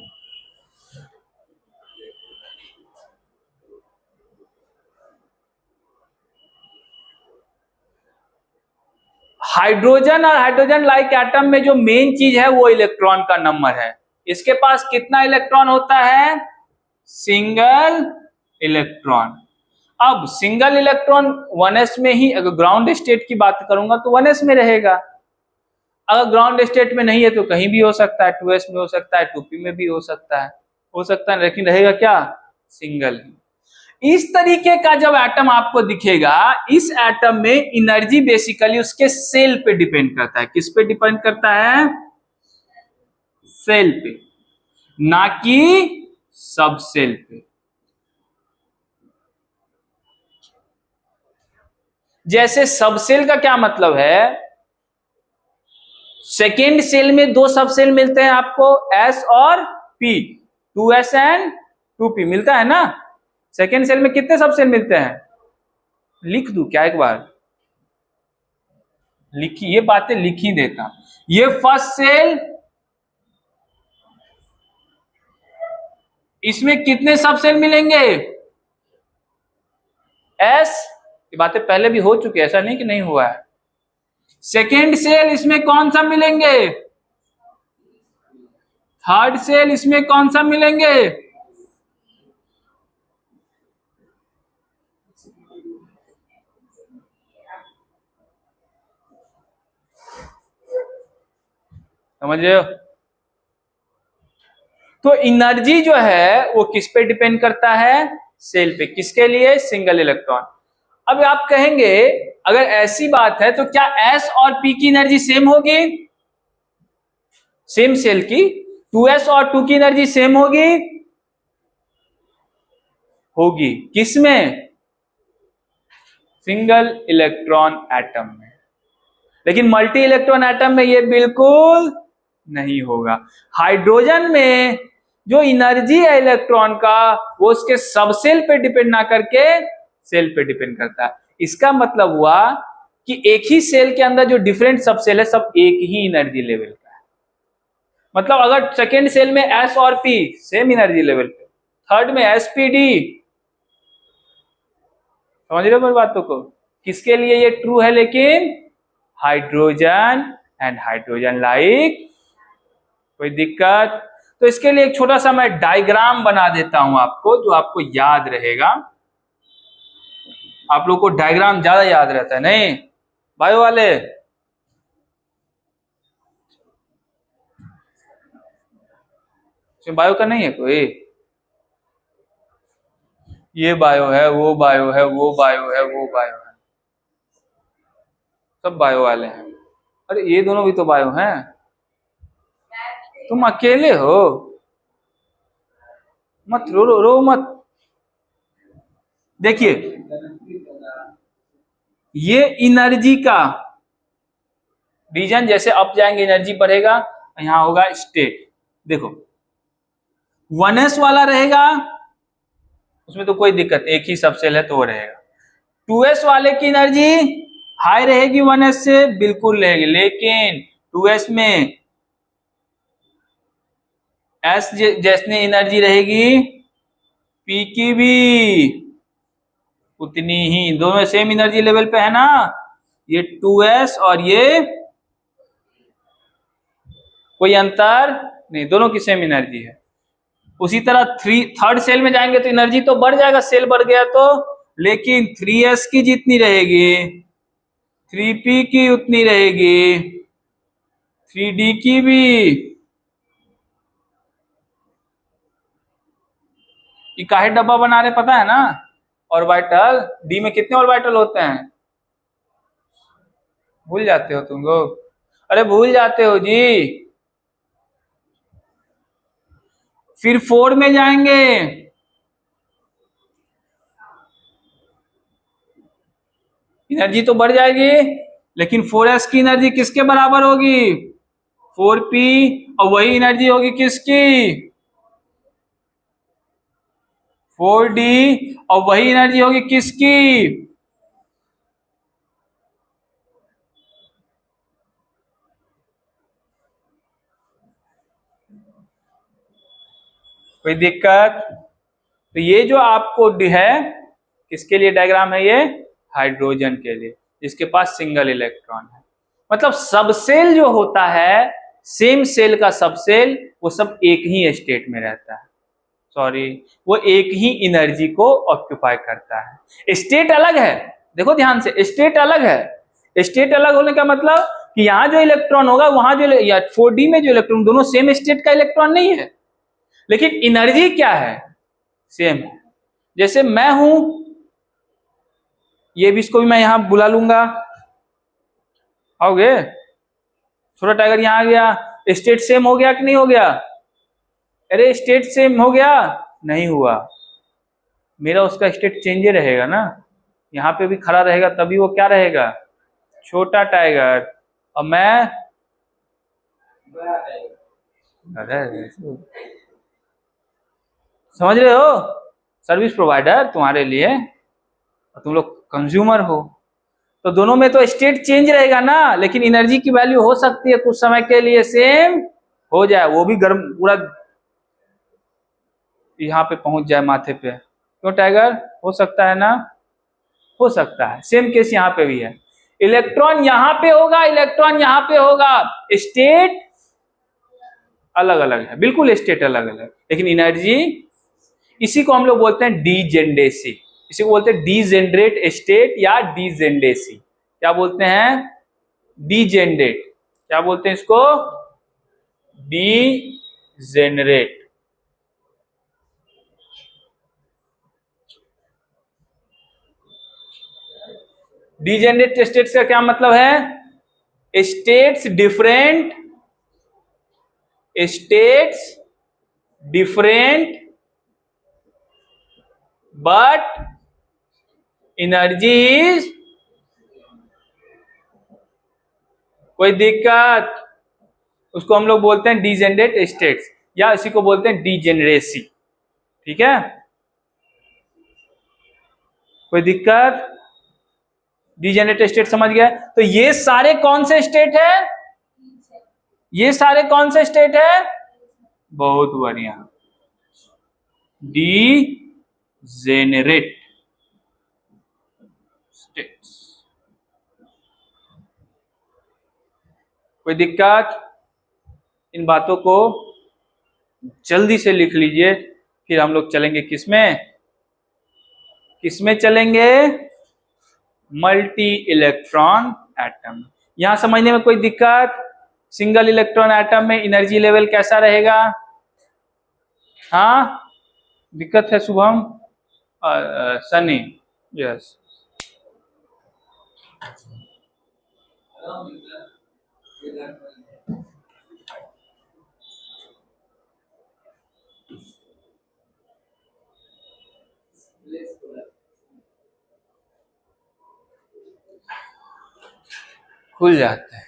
हाइड्रोजन और हाइड्रोजन लाइक एटम में जो मेन चीज है वो इलेक्ट्रॉन का नंबर है। इसके पास कितना इलेक्ट्रॉन होता है? Single electron. अब सिंगल इलेक्ट्रॉन 1s में ही, अगर ग्राउंड स्टेट की बात करूंगा तो 1s में रहेगा। अगर ग्राउंड स्टेट में नहीं है तो कहीं भी हो सकता है, 2s में हो सकता है, 2p में भी हो सकता है, लेकिन रहेगा क्या? सिंगल। इस तरीके का जब एटम आपको दिखेगा, इस एटम में एनर्जी बेसिकली उसके सेल पे डिपेंड करता है। किस पे डिपेंड करता है? सेल पे, ना कि सब सेल पे। जैसे सब सेल का क्या मतलब है? सेकेंड सेल में दो सब सेल मिलते हैं आपको, S और P, 2s एंड 2p मिलता है ना। सेकेंड सेल में कितने सब सेल मिलते हैं? लिख दूं क्या एक बार? लिखी, ये बातें लिख ही देता। ये फर्स्ट सेल, इसमें कितने सब सेल मिलेंगे? S, ये बातें पहले भी हो चुकी है, ऐसा नहीं कि नहीं हुआ है। सेकेंड सेल, इसमें कौन सा मिलेंगे? थर्ड सेल, इसमें कौन सा मिलेंगे? समझ रहे हो? तो एनर्जी जो है वो किस पे डिपेंड करता है? सेल पे। किसके लिए? Single electron. अब आप कहेंगे अगर ऐसी बात है तो क्या S और P की एनर्जी सेम होगी? सेम सेल की 2s और 2 की एनर्जी सेम होगी? होगी। किसमें? सिंगल इलेक्ट्रॉन एटम में। लेकिन मल्टी इलेक्ट्रॉन एटम में ये बिल्कुल नहीं होगा। हाइड्रोजन में जो एनर्जी है इलेक्ट्रॉन का, वो उसके सबसेल पे डिपेंड ना करके सेल पे डिपेंड करता है। इसका मतलब हुआ कि एक ही सेल के अंदर जो डिफरेंट सबसेल है, सब एक ही एनर्जी लेवल का है। मतलब अगर सेकेंड सेल में S और P सेम एनर्जी लेवल पे, थर्ड में SPD, समझ रहे हो मेरी बातों को? किसके लिए ये ट्रू है? लेकिन हाइड्रोजन एंड हाइड्रोजन लाइक। कोई दिक्कत? तो इसके लिए एक छोटा सा मैं डायग्राम बना देता हूं आपको, जो आपको याद रहेगा। आप लोग को डायग्राम ज्यादा याद रहता है नहीं बायो वाले? बायो का नहीं है कोई? ये बायो है, वो बायो है, वो बायो है, वो बायो है, सब बायो वाले हैं। अरे ये दोनों भी तो बायो हैं। तुम अकेले हो, मत रो रो, रो मत। देखिए, ये एनर्जी का रीजन, जैसे अप जाएंगे एनर्जी बढ़ेगा, यहां होगा स्टेट। देखो 1s वाला रहेगा, उसमें तो कोई दिक्कत, एक ही सबसेल है तो वो रहेगा। 2s वाले की एनर्जी हाई रहेगी 1s से, बिल्कुल रहेगी। लेकिन 2s में S जैसने एनर्जी रहेगी, P की भी उतनी ही। दोनों सेम एनर्जी लेवल पे है ना, ये 2s और ये कोई अंतर नहीं, दोनों की सेम एनर्जी है। उसी तरह थर्ड सेल में जाएंगे तो एनर्जी तो बढ़ जाएगा, सेल बढ़ गया तो, लेकिन 3s की जितनी रहेगी, 3p की उतनी रहेगी, 3d की भी। ये काहे डब्बा बना रहे पता है ना? ऑर्बिटल, डी में कितने ऑर्बिटल होते हैं? भूल जाते हो तुम लोग, अरे भूल जाते हो जी। फिर 4 में जाएंगे, एनर्जी तो बढ़ जाएगी, लेकिन 4s की एनर्जी किसके बराबर होगी? 4p। और वही एनर्जी होगी किसकी? 4d। और वही एनर्जी होगी किसकी? कोई दिक्कत? तो ये जो आपको है, किसके लिए डायग्राम है ये? हाइड्रोजन के लिए, जिसके पास सिंगल इलेक्ट्रॉन है। मतलब सबसेल जो होता है, सेम सेल का सबसेल, वो सब एक ही स्टेट में रहता है, सॉरी, वो एक ही एनर्जी को ऑक्यूपाई करता है। स्टेट अलग है, देखो ध्यान से, स्टेट अलग है। स्टेट अलग होने का मतलब कि यहां जो इलेक्ट्रॉन होगा, वहां जो, या 4d में जो इलेक्ट्रॉन, दोनों सेम स्टेट का इलेक्ट्रॉन नहीं है, लेकिन एनर्जी क्या है? सेम है। जैसे मैं हूं, ये भी, इसको भी मैं यहां बुला लूंगा, आओगे? छोटा टाइगर यहां आ गया, स्टेट सेम हो गया कि नहीं हो गया? अरे स्टेट सेम हो गया? नहीं हुआ, मेरा उसका स्टेट चेंज रहेगा ना। यहाँ पे भी खड़ा रहेगा, तभी वो क्या रहेगा? छोटा टाइगर। और मैं समझ रहे हो? सर्विस प्रोवाइडर तुम्हारे लिए, और तुम लोग कंज्यूमर हो, तो दोनों में तो स्टेट चेंज रहेगा ना, लेकिन एनर्जी की वैल्यू हो सकती है कुछ समय के लिए सेम हो जाए, वो भी गर्म पूरा यहाँ पे पहुंच जाए माथे पे। क्यों टाइगर? हो सकता है ना? हो सकता है। सेम केस यहाँ पे भी है, इलेक्ट्रॉन यहाँ पे होगा, इलेक्ट्रॉन यहाँ पे होगा, स्टेट अलग अलग है, बिल्कुल स्टेट अलग अलग, लेकिन एनर्जी, इसी को हम लोग बोलते हैं डीजेनरेसी, इसी को बोलते हैं डीजेनरेट स्टेट या डीजेनरेसी। क्या बोलते हैं? डीजेनरेट। क्या बोलते हैं इसको? डीजेनरेट। डीजेनरेट स्टेट्स का क्या मतलब है? States different, states different but energy is, कोई दिक्कत? उसको हम लोग बोलते हैं डीजेनरेट स्टेट्स, या इसी को बोलते हैं डीजेनरेसी। ठीक है, कोई दिक्कत? डीजेनरेट स्टेट समझ गए? तो ये सारे कौन से स्टेट है? ये सारे कौन से स्टेट है? बहुत बढ़िया, डीजेनरेट स्टेट्स। कोई दिक्कत? इन बातों को जल्दी से लिख लीजिए, फिर हम लोग चलेंगे किसमें? किसमें चलेंगे? Multi electron atom. यहां समझने में कोई दिक्कत? सिंगल इलेक्ट्रॉन एटम में एनर्जी लेवल कैसा रहेगा? हाँ, दिक्कत है शुभम? सनी, यस। खुल जाते हैं।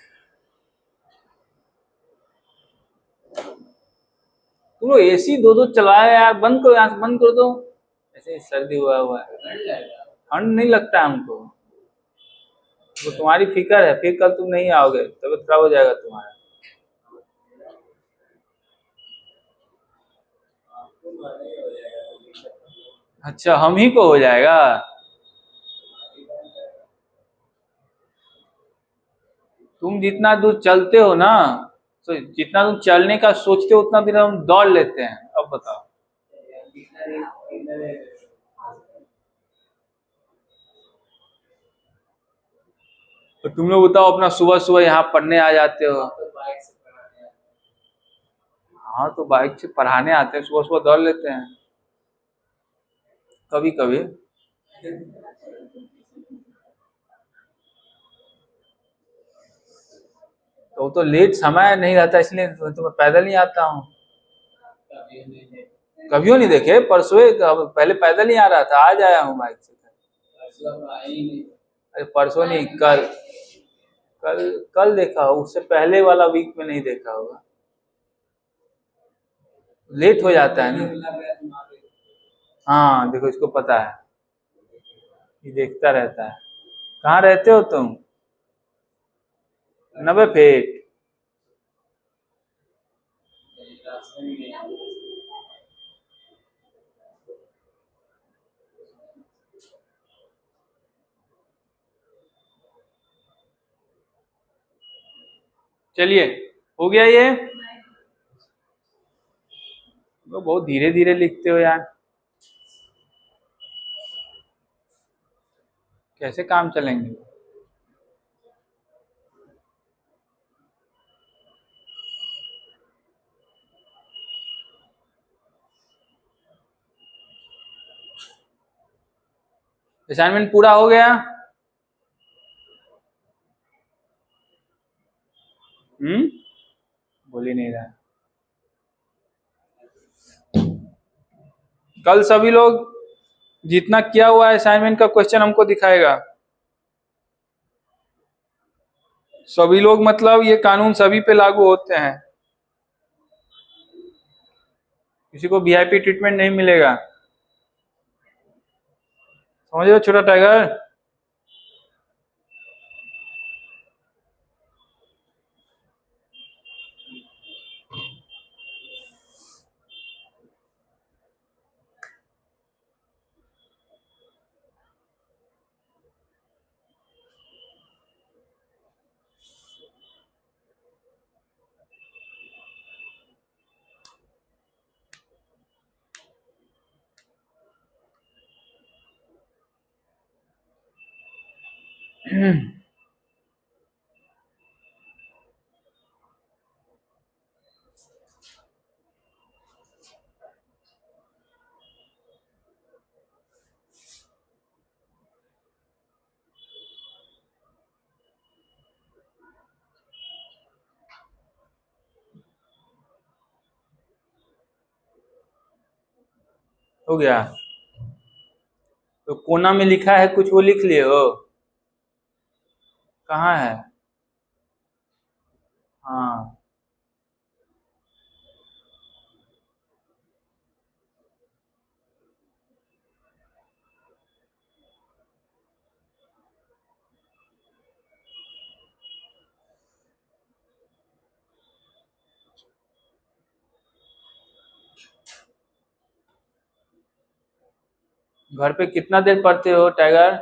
तुम लोग एसी दो दो चलाए यार, बंद करो, यहाँ से बंद कर दो। ऐसे ही सर्दी हुआ है, ठंड नहीं लगता है हमको। वो तुम्हारी फिक्र है, फिर कल तुम नहीं आओगे, तबीयत खराब हो जाएगा तुम्हारा। अच्छा, हम ही को हो जाएगा? तुम जितना दूर चलते हो ना, तो जितना तुम चलने का सोचते हो उतना दिन हम दौड़ लेते हैं। अब बताओ, तो तुम लोग बताओ, अपना सुबह सुबह यहाँ पढ़ने आ जाते हो। हाँ तो बाइक से पढ़ाने आते हैं, सुबह सुबह दौड़ लेते हैं कभी कभी। तो लेट समय नहीं रहता, इसलिए तो मैं पैदल ही आता हूँ। कभियो नहीं देखे, परसों पहले पैदल ही आ रहा था, आज आया हूँ बाइक से। अरे परसों नहीं, कल कल कल देखा हो, उससे पहले वाला वीक में नहीं देखा होगा। लेट हो जाता है ना। हाँ देखो, इसको पता है, ये देखता रहता है। कहाँ रहते हो तुम? 90 फीट। चलिए, हो गया ये। तो बहुत धीरे धीरे लिखते हो यार, कैसे काम चलेंगे? असाइनमेंट पूरा हो गया? बोल ही नहीं रहा। कल सभी लोग जितना किया हुआ है असाइनमेंट का क्वेश्चन हमको दिखाएगा। सभी लोग मतलब ये कानून सभी पे लागू होते हैं, किसी को वीआईपी ट्रीटमेंट नहीं मिलेगा। समझ रहे हो छोटा टाइगर? हो गया। तो कोना में लिखा है कुछ, वो लिख लिए हो? कहाँ है? हाँ, घर पे कितना देर पढ़ते हो टाइगर?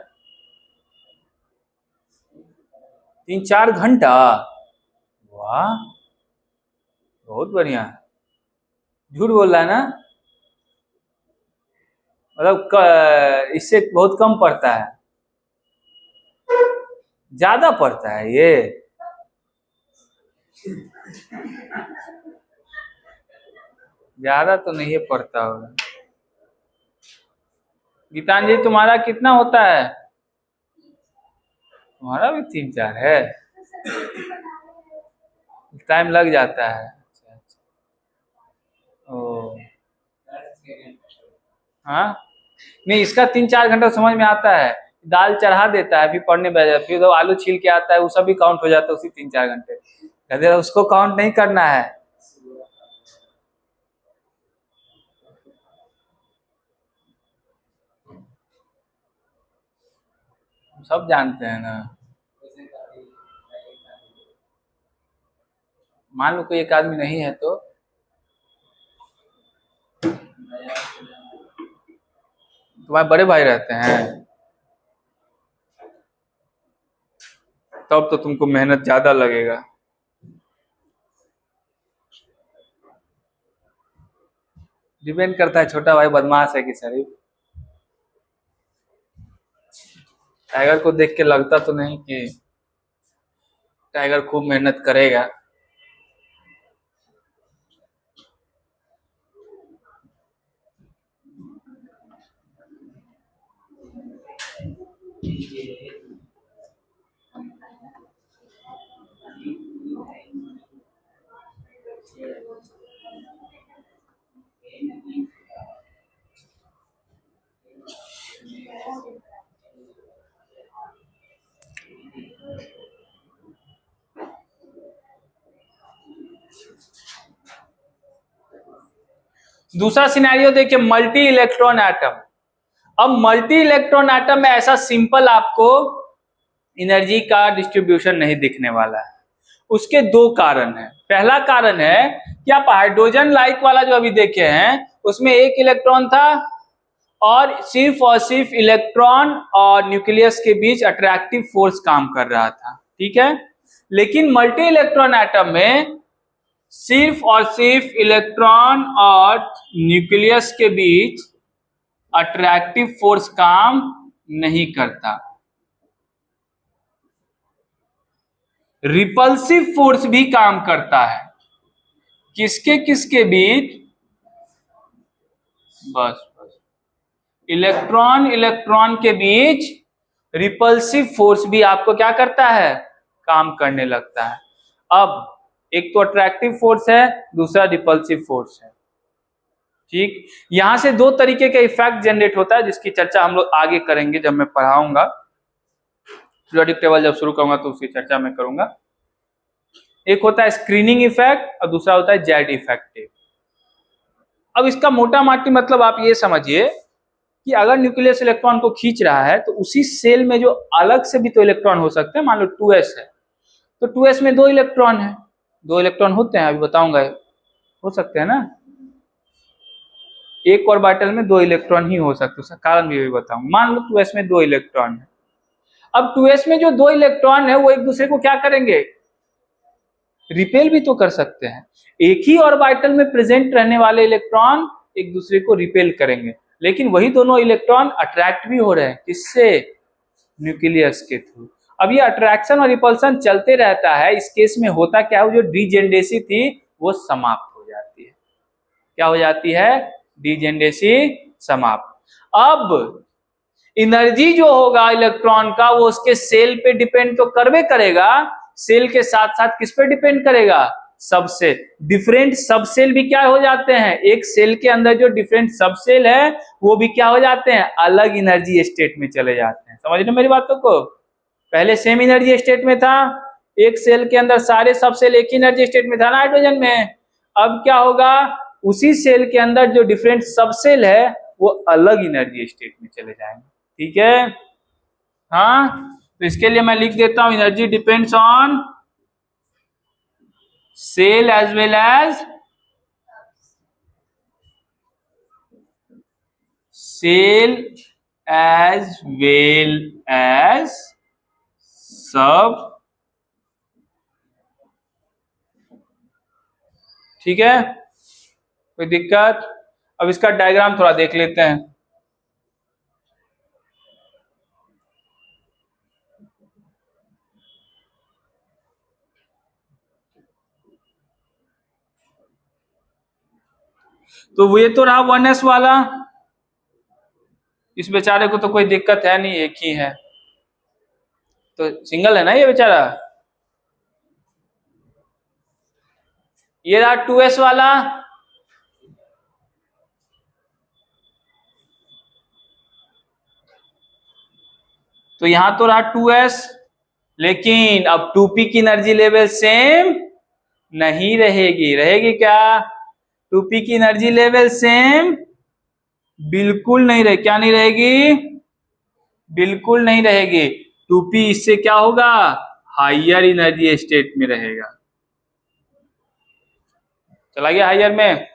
3-4 घंटा? वाह, बहुत बढ़िया। झूठ बोल रहा है ना? मतलब इससे बहुत कम पड़ता है? ज्यादा पड़ता है ये? ज्यादा तो नहीं पड़ता होगा। गीतांजलि तुम्हारा कितना होता है? तुम्हारा भी 3-4 है? टाइम लग जाता है। अच्छा अच्छा। ओ हाँ, नहीं इसका 3-4 घंटा समझ में आता है। दाल चढ़ा देता है, फिर पढ़ने बैठ जाता है, फिर तो आलू छील के आता है, वो सब भी काउंट हो जाता है उसी 3-4 घंटे। कहते हैं उसको काउंट नहीं करना है। सब जानते हैं ना। मान लो कोई एक आदमी नहीं है तो? तुम्हारे बड़े भाई रहते हैं? तब तो तुमको मेहनत ज्यादा लगेगा। डिपेंड करता है, छोटा भाई बदमाश है कि शरीफ। टाइगर को देख के लगता तो नहीं कि टाइगर खूब मेहनत करेगा। दूसरा सिनेरियो देखिए, मल्टी इलेक्ट्रॉन एटम। अब मल्टी इलेक्ट्रॉन एटम में ऐसा सिंपल आपको एनर्जी का डिस्ट्रीब्यूशन नहीं दिखने वाला है। उसके दो कारण हैं। पहला कारण है कि आप हाइड्रोजन लाइक वाला जो अभी देखे हैं उसमें एक इलेक्ट्रॉन था और सिर्फ इलेक्ट्रॉन और न्यूक्लियस के बीच अट्रैक्टिव फोर्स काम कर रहा था, ठीक है। लेकिन मल्टी इलेक्ट्रॉन एटम में सिर्फ और सिर्फ इलेक्ट्रॉन और न्यूक्लियस के बीच अट्रैक्टिव फोर्स काम नहीं करता, रिपल्सिव फोर्स भी काम करता है। किसके किसके बीच? बस इलेक्ट्रॉन इलेक्ट्रॉन के बीच रिपल्सिव फोर्स भी आपको क्या करता है? काम करने लगता है। अब एक तो अट्रैक्टिव फोर्स है, दूसरा रिपल्सिव फोर्स है, ठीक। यहां से दो तरीके का इफेक्ट जनरेट होता है जिसकी चर्चा हम लोग आगे करेंगे जब मैं पढ़ाऊंगा। पीरियोडिक टेबल जब शुरू करूंगा तो उसकी चर्चा मैं करूंगा। एक होता है स्क्रीनिंग इफेक्ट और दूसरा होता है जेड इफेक्टिव। अब इसका मोटा माटी मतलब आप ये समझिए कि अगर न्यूक्लियस इलेक्ट्रॉन को खींच रहा है तो उसी सेल में जो अलग से भी तो इलेक्ट्रॉन हो सकते हैं। मान लो 2s है तो 2s में दो इलेक्ट्रॉन है, दो इलेक्ट्रॉन होते हैं, अभी बताऊंगा, हो सकते हैं ना। एक ऑर्बिटल में दो इलेक्ट्रॉन ही हो सकते हैं, उसका कारण भी बताऊंगा। मान लो 2s में दो इलेक्ट्रॉन है। अब 2s में जो दो इलेक्ट्रॉन है वो एक दूसरे को क्या करेंगे? रिपेल भी तो कर सकते हैं। एक ही ऑर्बिटल में प्रेजेंट रहने वाले इलेक्ट्रॉन एक दूसरे को रिपेल करेंगे, लेकिन वही दोनों इलेक्ट्रॉन अट्रैक्ट भी हो रहे हैं। किससे? न्यूक्लियस के थ्रू। अब ये अट्रैक्शन और रिपल्सन चलते रहता है। इस केस में होता क्या है, वो जो डीजेनेरेसी थी वो समाप्त हो जाती है। क्या हो जाती है? डीजेनेरेसी समाप्त। अब एनर्जी जो होगा इलेक्ट्रॉन का वो उसके सेल पे डिपेंड तो करबे करेगा, सेल के साथ साथ किस पे डिपेंड करेगा? सबसेल। डिफरेंट सबसेल भी क्या हो जाते हैं? एक सेल के अंदर जो डिफरेंट सबसेल है वो भी क्या हो जाते हैं? अलग एनर्जी स्टेट में चले जाते हैं। समझ लो मेरी बातों को। पहले सेम एनर्जी स्टेट में था, एक सेल के अंदर सारे सबसेल एक ही एनर्जी स्टेट में था ना हाइड्रोजन में। अब क्या होगा? उसी सेल के अंदर जो डिफरेंट सबसेल है वो अलग एनर्जी स्टेट में चले जाएंगे, ठीक है। हाँ, तो इसके लिए मैं लिख देता हूं energy depends on cell as well as सब, ठीक है। कोई दिक्कत? अब इसका डायग्राम थोड़ा देख लेते हैं। तो ये तो रहा 1s वाला, इस बेचारे को तो कोई दिक्कत है नहीं, एक ही है, तो सिंगल है ना ये बेचारा। ये रहा 2s वाला, तो यहां तो रहा 2s, लेकिन अब 2p की एनर्जी लेवल सेम नहीं रहेगी। रहेगी क्या? 2p की एनर्जी लेवल सेम बिल्कुल नहीं रहे। क्या नहीं रहेगी? बिल्कुल नहीं रहेगी। 2p इससे क्या होगा? हायर एनर्जी स्टेट में रहेगा। चला गया हायर में?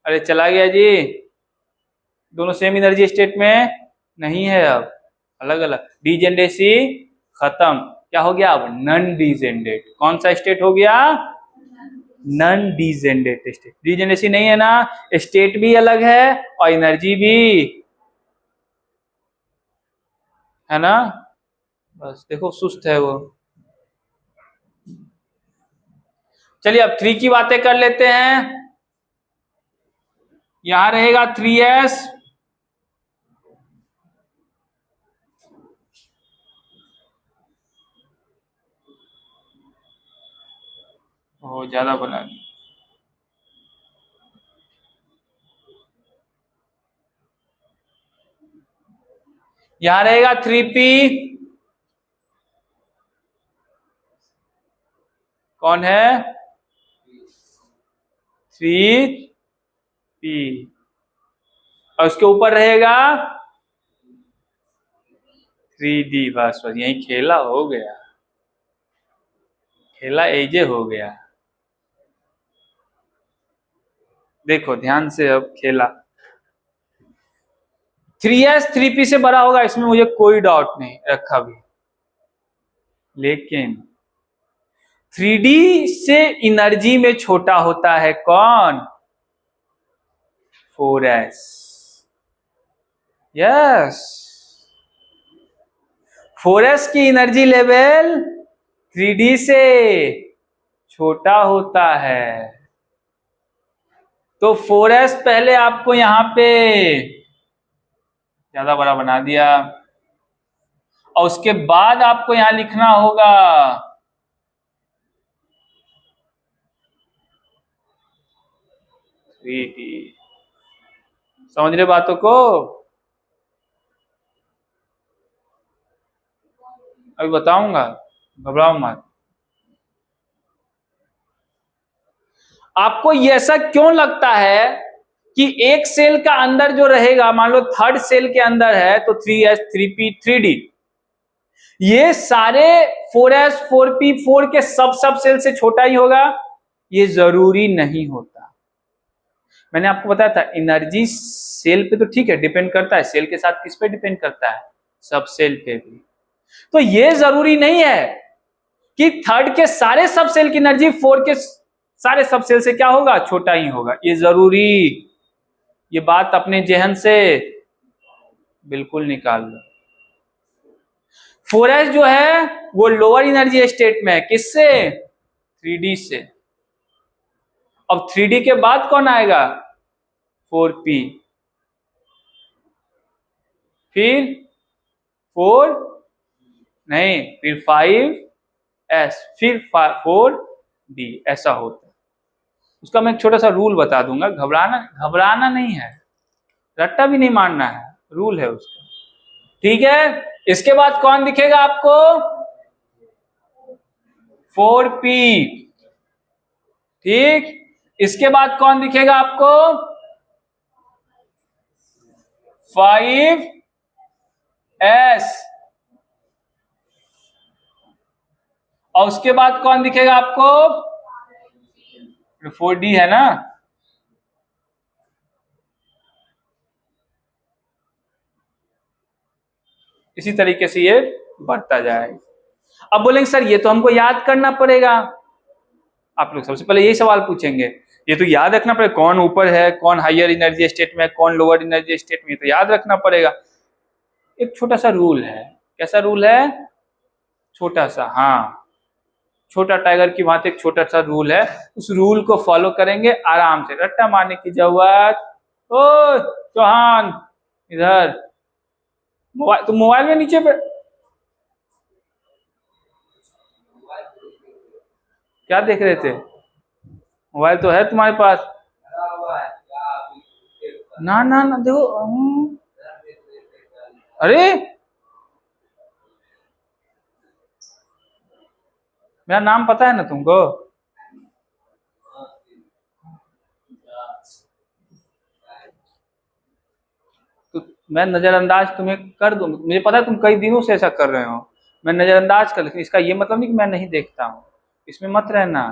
अरे चला गया जी। दोनों सेम एनर्जी स्टेट में नहीं है, अब अलग अलग। डीजेनरेसी खत्म। क्या हो गया? अब नन डीजेनरेट। कौन सा स्टेट हो गया? None degenerate state. डीजेनरेसी नहीं है ना, स्टेट भी अलग है और एनर्जी भी, है ना। बस देखो सुस्त है वो। चलिए अब 3 की बातें कर लेते हैं। यहां रहेगा 3s, बहुत ज्यादा बना दी। यहां रहेगा 3p, कौन है 3p, और उसके ऊपर रहेगा 3d। बस बस यही खेला हो गया, खेला एजे हो गया। देखो ध्यान से अब खेला, 3s 3p से बड़ा होगा, इसमें मुझे कोई डाउट नहीं रखा भी, लेकिन 3d से एनर्जी में छोटा होता है कौन 4s। यस, 4s की एनर्जी लेवल 3d से छोटा होता है। तो 4s पहले आपको यहां पे ज्यादा बड़ा बना दिया, और उसके बाद आपको यहां लिखना होगा 3d। समझ रहे बातों को? अभी बताऊंगा, घबराओ मत। आपको ये ऐसा क्यों लगता है कि एक सेल का अंदर जो रहेगा, मान लो थर्ड सेल के अंदर है तो 3s 3p 3d, ये सारे 4s 4p 4 के सब सेल से छोटा ही होगा? ये जरूरी नहीं होता। मैंने आपको बताया था एनर्जी सेल पे तो ठीक है डिपेंड करता है, सेल के साथ किस पे डिपेंड करता है, सब सेल पे भी। तो ये जरूरी नहीं है कि थर्ड के सारे सब सेल की एनर्जी 4 के सारे सब सेल से क्या होगा, छोटा ही होगा। ये जरूरी, ये बात अपने जहन से बिल्कुल निकाल लो। 4s जो है वो लोअर एनर्जी स्टेट में है, किससे 3d से। अब 3d के बाद कौन आएगा 4p, फिर 4 नहीं, फिर 5s, फिर 4d, ऐसा होता है। उसका मैं एक छोटा सा रूल बता दूंगा, घबराना नहीं है, रट्टा भी नहीं मारना है, रूल है उसका, ठीक है। इसके बाद कौन दिखेगा आपको 4p, ठीक। इसके बाद कौन दिखेगा आपको 5s, और उसके बाद कौन दिखेगा आपको 4d, है ना। इसी तरीके से ये बढ़ता जाएगा। अब बोलेंगे सर ये तो हमको याद करना पड़ेगा, आप लोग सबसे पहले यही सवाल पूछेंगे, ये तो याद रखना पड़ेगा कौन ऊपर है, कौन हायर एनर्जी स्टेट में, कौन लोअर एनर्जी स्टेट में, तो याद रखना पड़ेगा। एक छोटा सा रूल है, कैसा रूल है, छोटा सा, हाँ छोटा टाइगर की भांति एक छोटा सा रूल है, उस रूल को फॉलो करेंगे आराम से, रट्टा मारने की जरूरत। ओ चौहान इधर, मोबाइल तुम मोबाइल में नीचे पे क्या देख रहे थे, मोबाइल तो है तुम्हारे पास, ना ना ना देखो, अरे मेरा नाम पता है ना तुमको, तो मैं नजरअंदाज तुम्हें कर दूं, मुझे पता है तुम कई दिनों से ऐसा कर रहे हो, मैं नजरअंदाज कर, लेकिन इसका ये मतलब नहीं कि मैं नहीं देखता हूँ, इसमें मत रहना,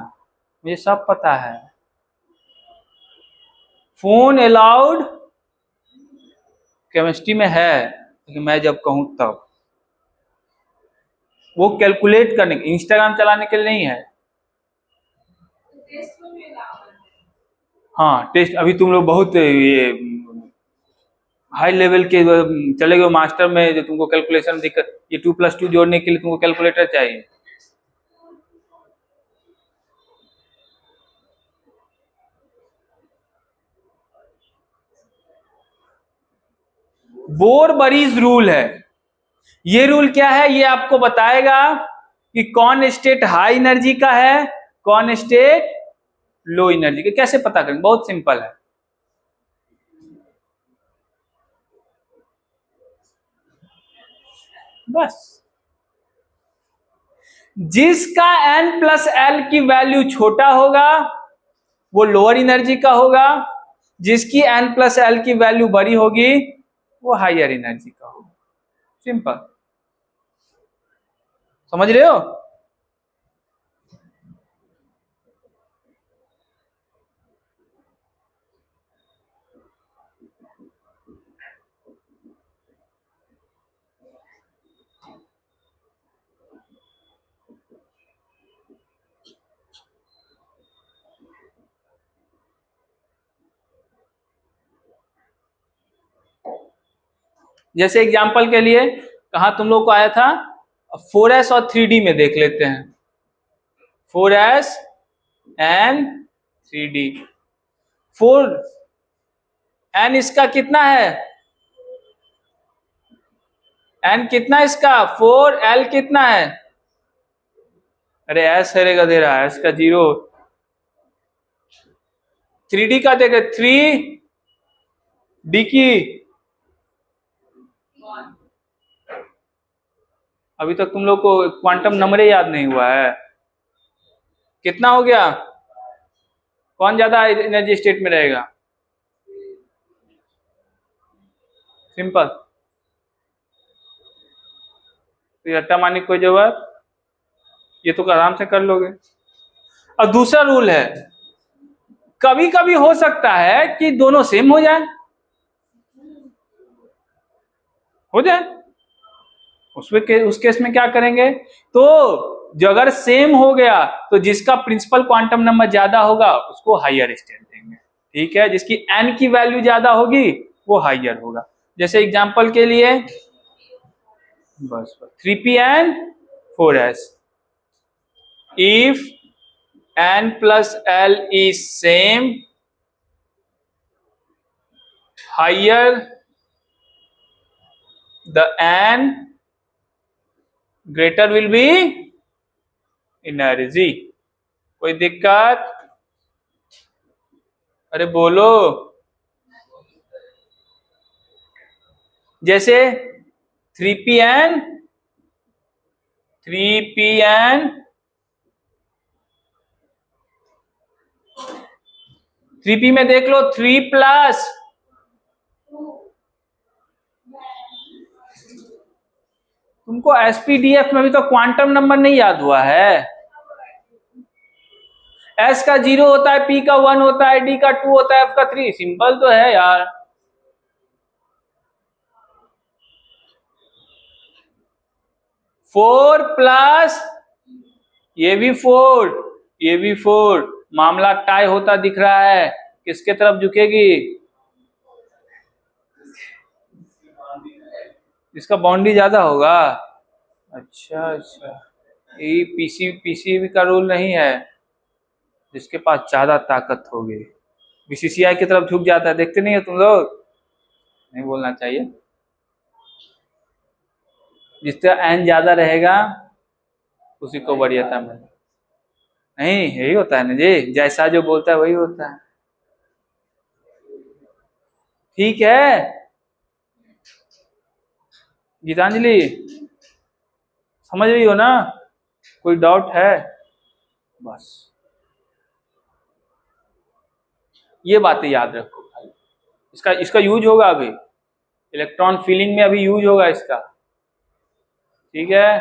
मुझे सब पता है। फोन अलाउड केमिस्ट्री में है, लेकिन मैं जब कहूं तब, वो कैलकुलेट करने के, इंस्टाग्राम चलाने के लिए नहीं है। हाँ टेस्ट, अभी तुम लोग बहुत ये हाई लेवल के चले गए मास्टर में, जो तुमको कैलकुलेशन दिक्कत, ये 2+2 जोड़ने के लिए तुमको कैलकुलेटर चाहिए। बोरबरीज रूल है। ये रूल क्या है, ये आपको बताएगा कि कौन स्टेट हाई एनर्जी का है, कौन स्टेट लो एनर्जी का। कैसे पता करेंगे, बहुत सिंपल है। बस जिसका n+l की वैल्यू छोटा होगा वो लोअर एनर्जी का होगा, जिसकी n+l की वैल्यू बड़ी होगी वो हायर एनर्जी का होगा। सिंपल, समझ रहे हो? जैसे एग्जांपल के लिए कहा तुम लोग को आया था 4s और 3d में देख लेते हैं। 4s and 3d। 4n इसका कितना है, n कितना इसका, 4l कितना है, अरे s हरेगा दे रहा है, s का 0। 3d का देखे 3d की अभी तक तुम लोग को क्वांटम नंबर याद नहीं हुआ है। कितना हो गया, कौन ज्यादा एनर्जी स्टेट में रहेगा? सिंपल, तो रट्टा मारने की कोई जरूरत, ये तो आराम से कर लोगे। और दूसरा रूल है, कभी कभी हो सकता है कि दोनों सेम हो जाए, उस केस में क्या करेंगे, तो जो अगर सेम हो गया तो जिसका प्रिंसिपल क्वांटम नंबर ज्यादा होगा उसको हायर स्टेट देंगे, ठीक है। जिसकी n की वैल्यू ज्यादा होगी वो हायर होगा। जैसे एग्जांपल के लिए बस 3p and 4s, if n+l is same, higher the n, greater will be energy. कोई दिक्कत, अरे बोलो। जैसे 3p and 3p में देख लो 3+, तुमको एसपीडीएफ में भी तो क्वांटम नंबर नहीं याद हुआ है। एस का 0 होता है, पी का 1 होता है, डी का 2 होता है, एफ का 3। सिंपल तो है यार। फोर प्लस ये भी 4, ये भी 4, मामला टाई होता दिख रहा है, किसके तरफ झुकेगी? इसका बाउंड्री ज्यादा होगा। अच्छा अच्छा, ये पीसीबी का रूल नहीं है, जिसके पास ज्यादा ताकत होगी बीसीसीआई की तरफ झुक जाता है। देखते नहीं है तुम लोग, नहीं बोलना चाहिए। जिसका एन ज्यादा रहेगा उसी को वरीयता में, नहीं यही होता है ना जी, जैसा जो बोलता है वही होता है। ठीक है गीतांजलि, समझ रही हो ना? कोई डाउट है? बस ये बातें याद रखो खाली। इसका इसका यूज होगा अभी, इलेक्ट्रॉन फीलिंग में अभी यूज होगा इसका, ठीक है।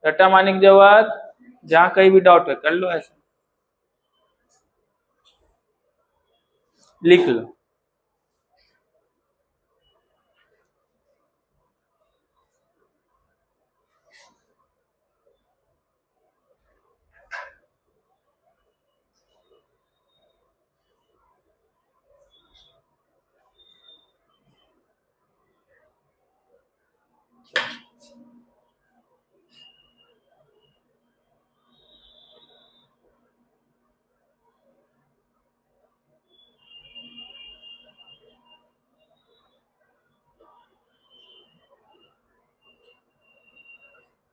रट्टा मारने की जरूरत, जहां कहीं भी डाउट है कर लो, ऐसे लिख लो।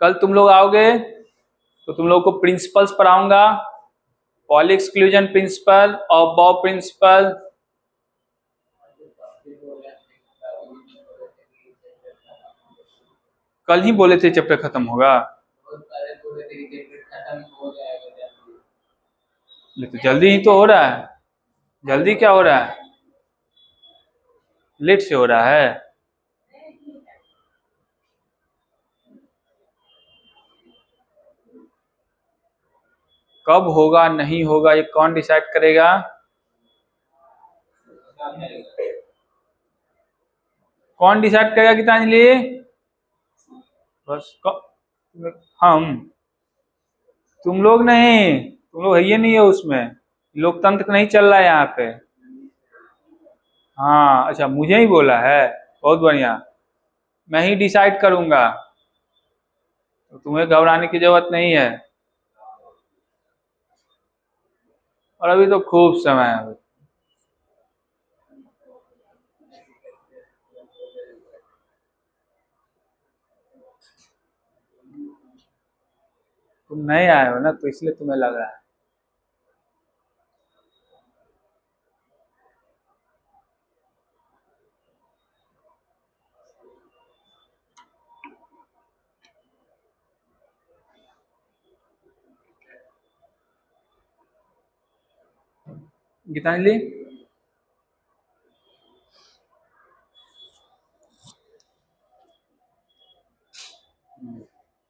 कल तुम लोग आओगे तो तुम लोग को प्रिंसिपल्स पढ़ाऊंगा, पॉली एक्सक्लूजन प्रिंसिपल और बॉब प्रिंसिपल। कल ही बोले थे चैप्टर खत्म होगा, तो जल्दी ही तो हो रहा है। जल्दी क्या हो रहा है, लेट से हो रहा है। कब होगा नहीं होगा ये कौन डिसाइड करेगा? कौन डिसाइड करेगा गीतांजलि? बस हम, तुम लोग नहीं, तुम लोग है ये नहीं है उसमें, लोकतंत्र नहीं चल रहा है यहाँ पे। हाँ अच्छा, मुझे ही बोला है, बहुत बढ़िया, मैं ही डिसाइड करूंगा, तो तुम्हें घबराने की जरूरत नहीं है। और अभी तो खूब समय है अभी। तुम नहीं आए हो ना, तो इसलिए तुम्हें लग रहा है। गीतांजलि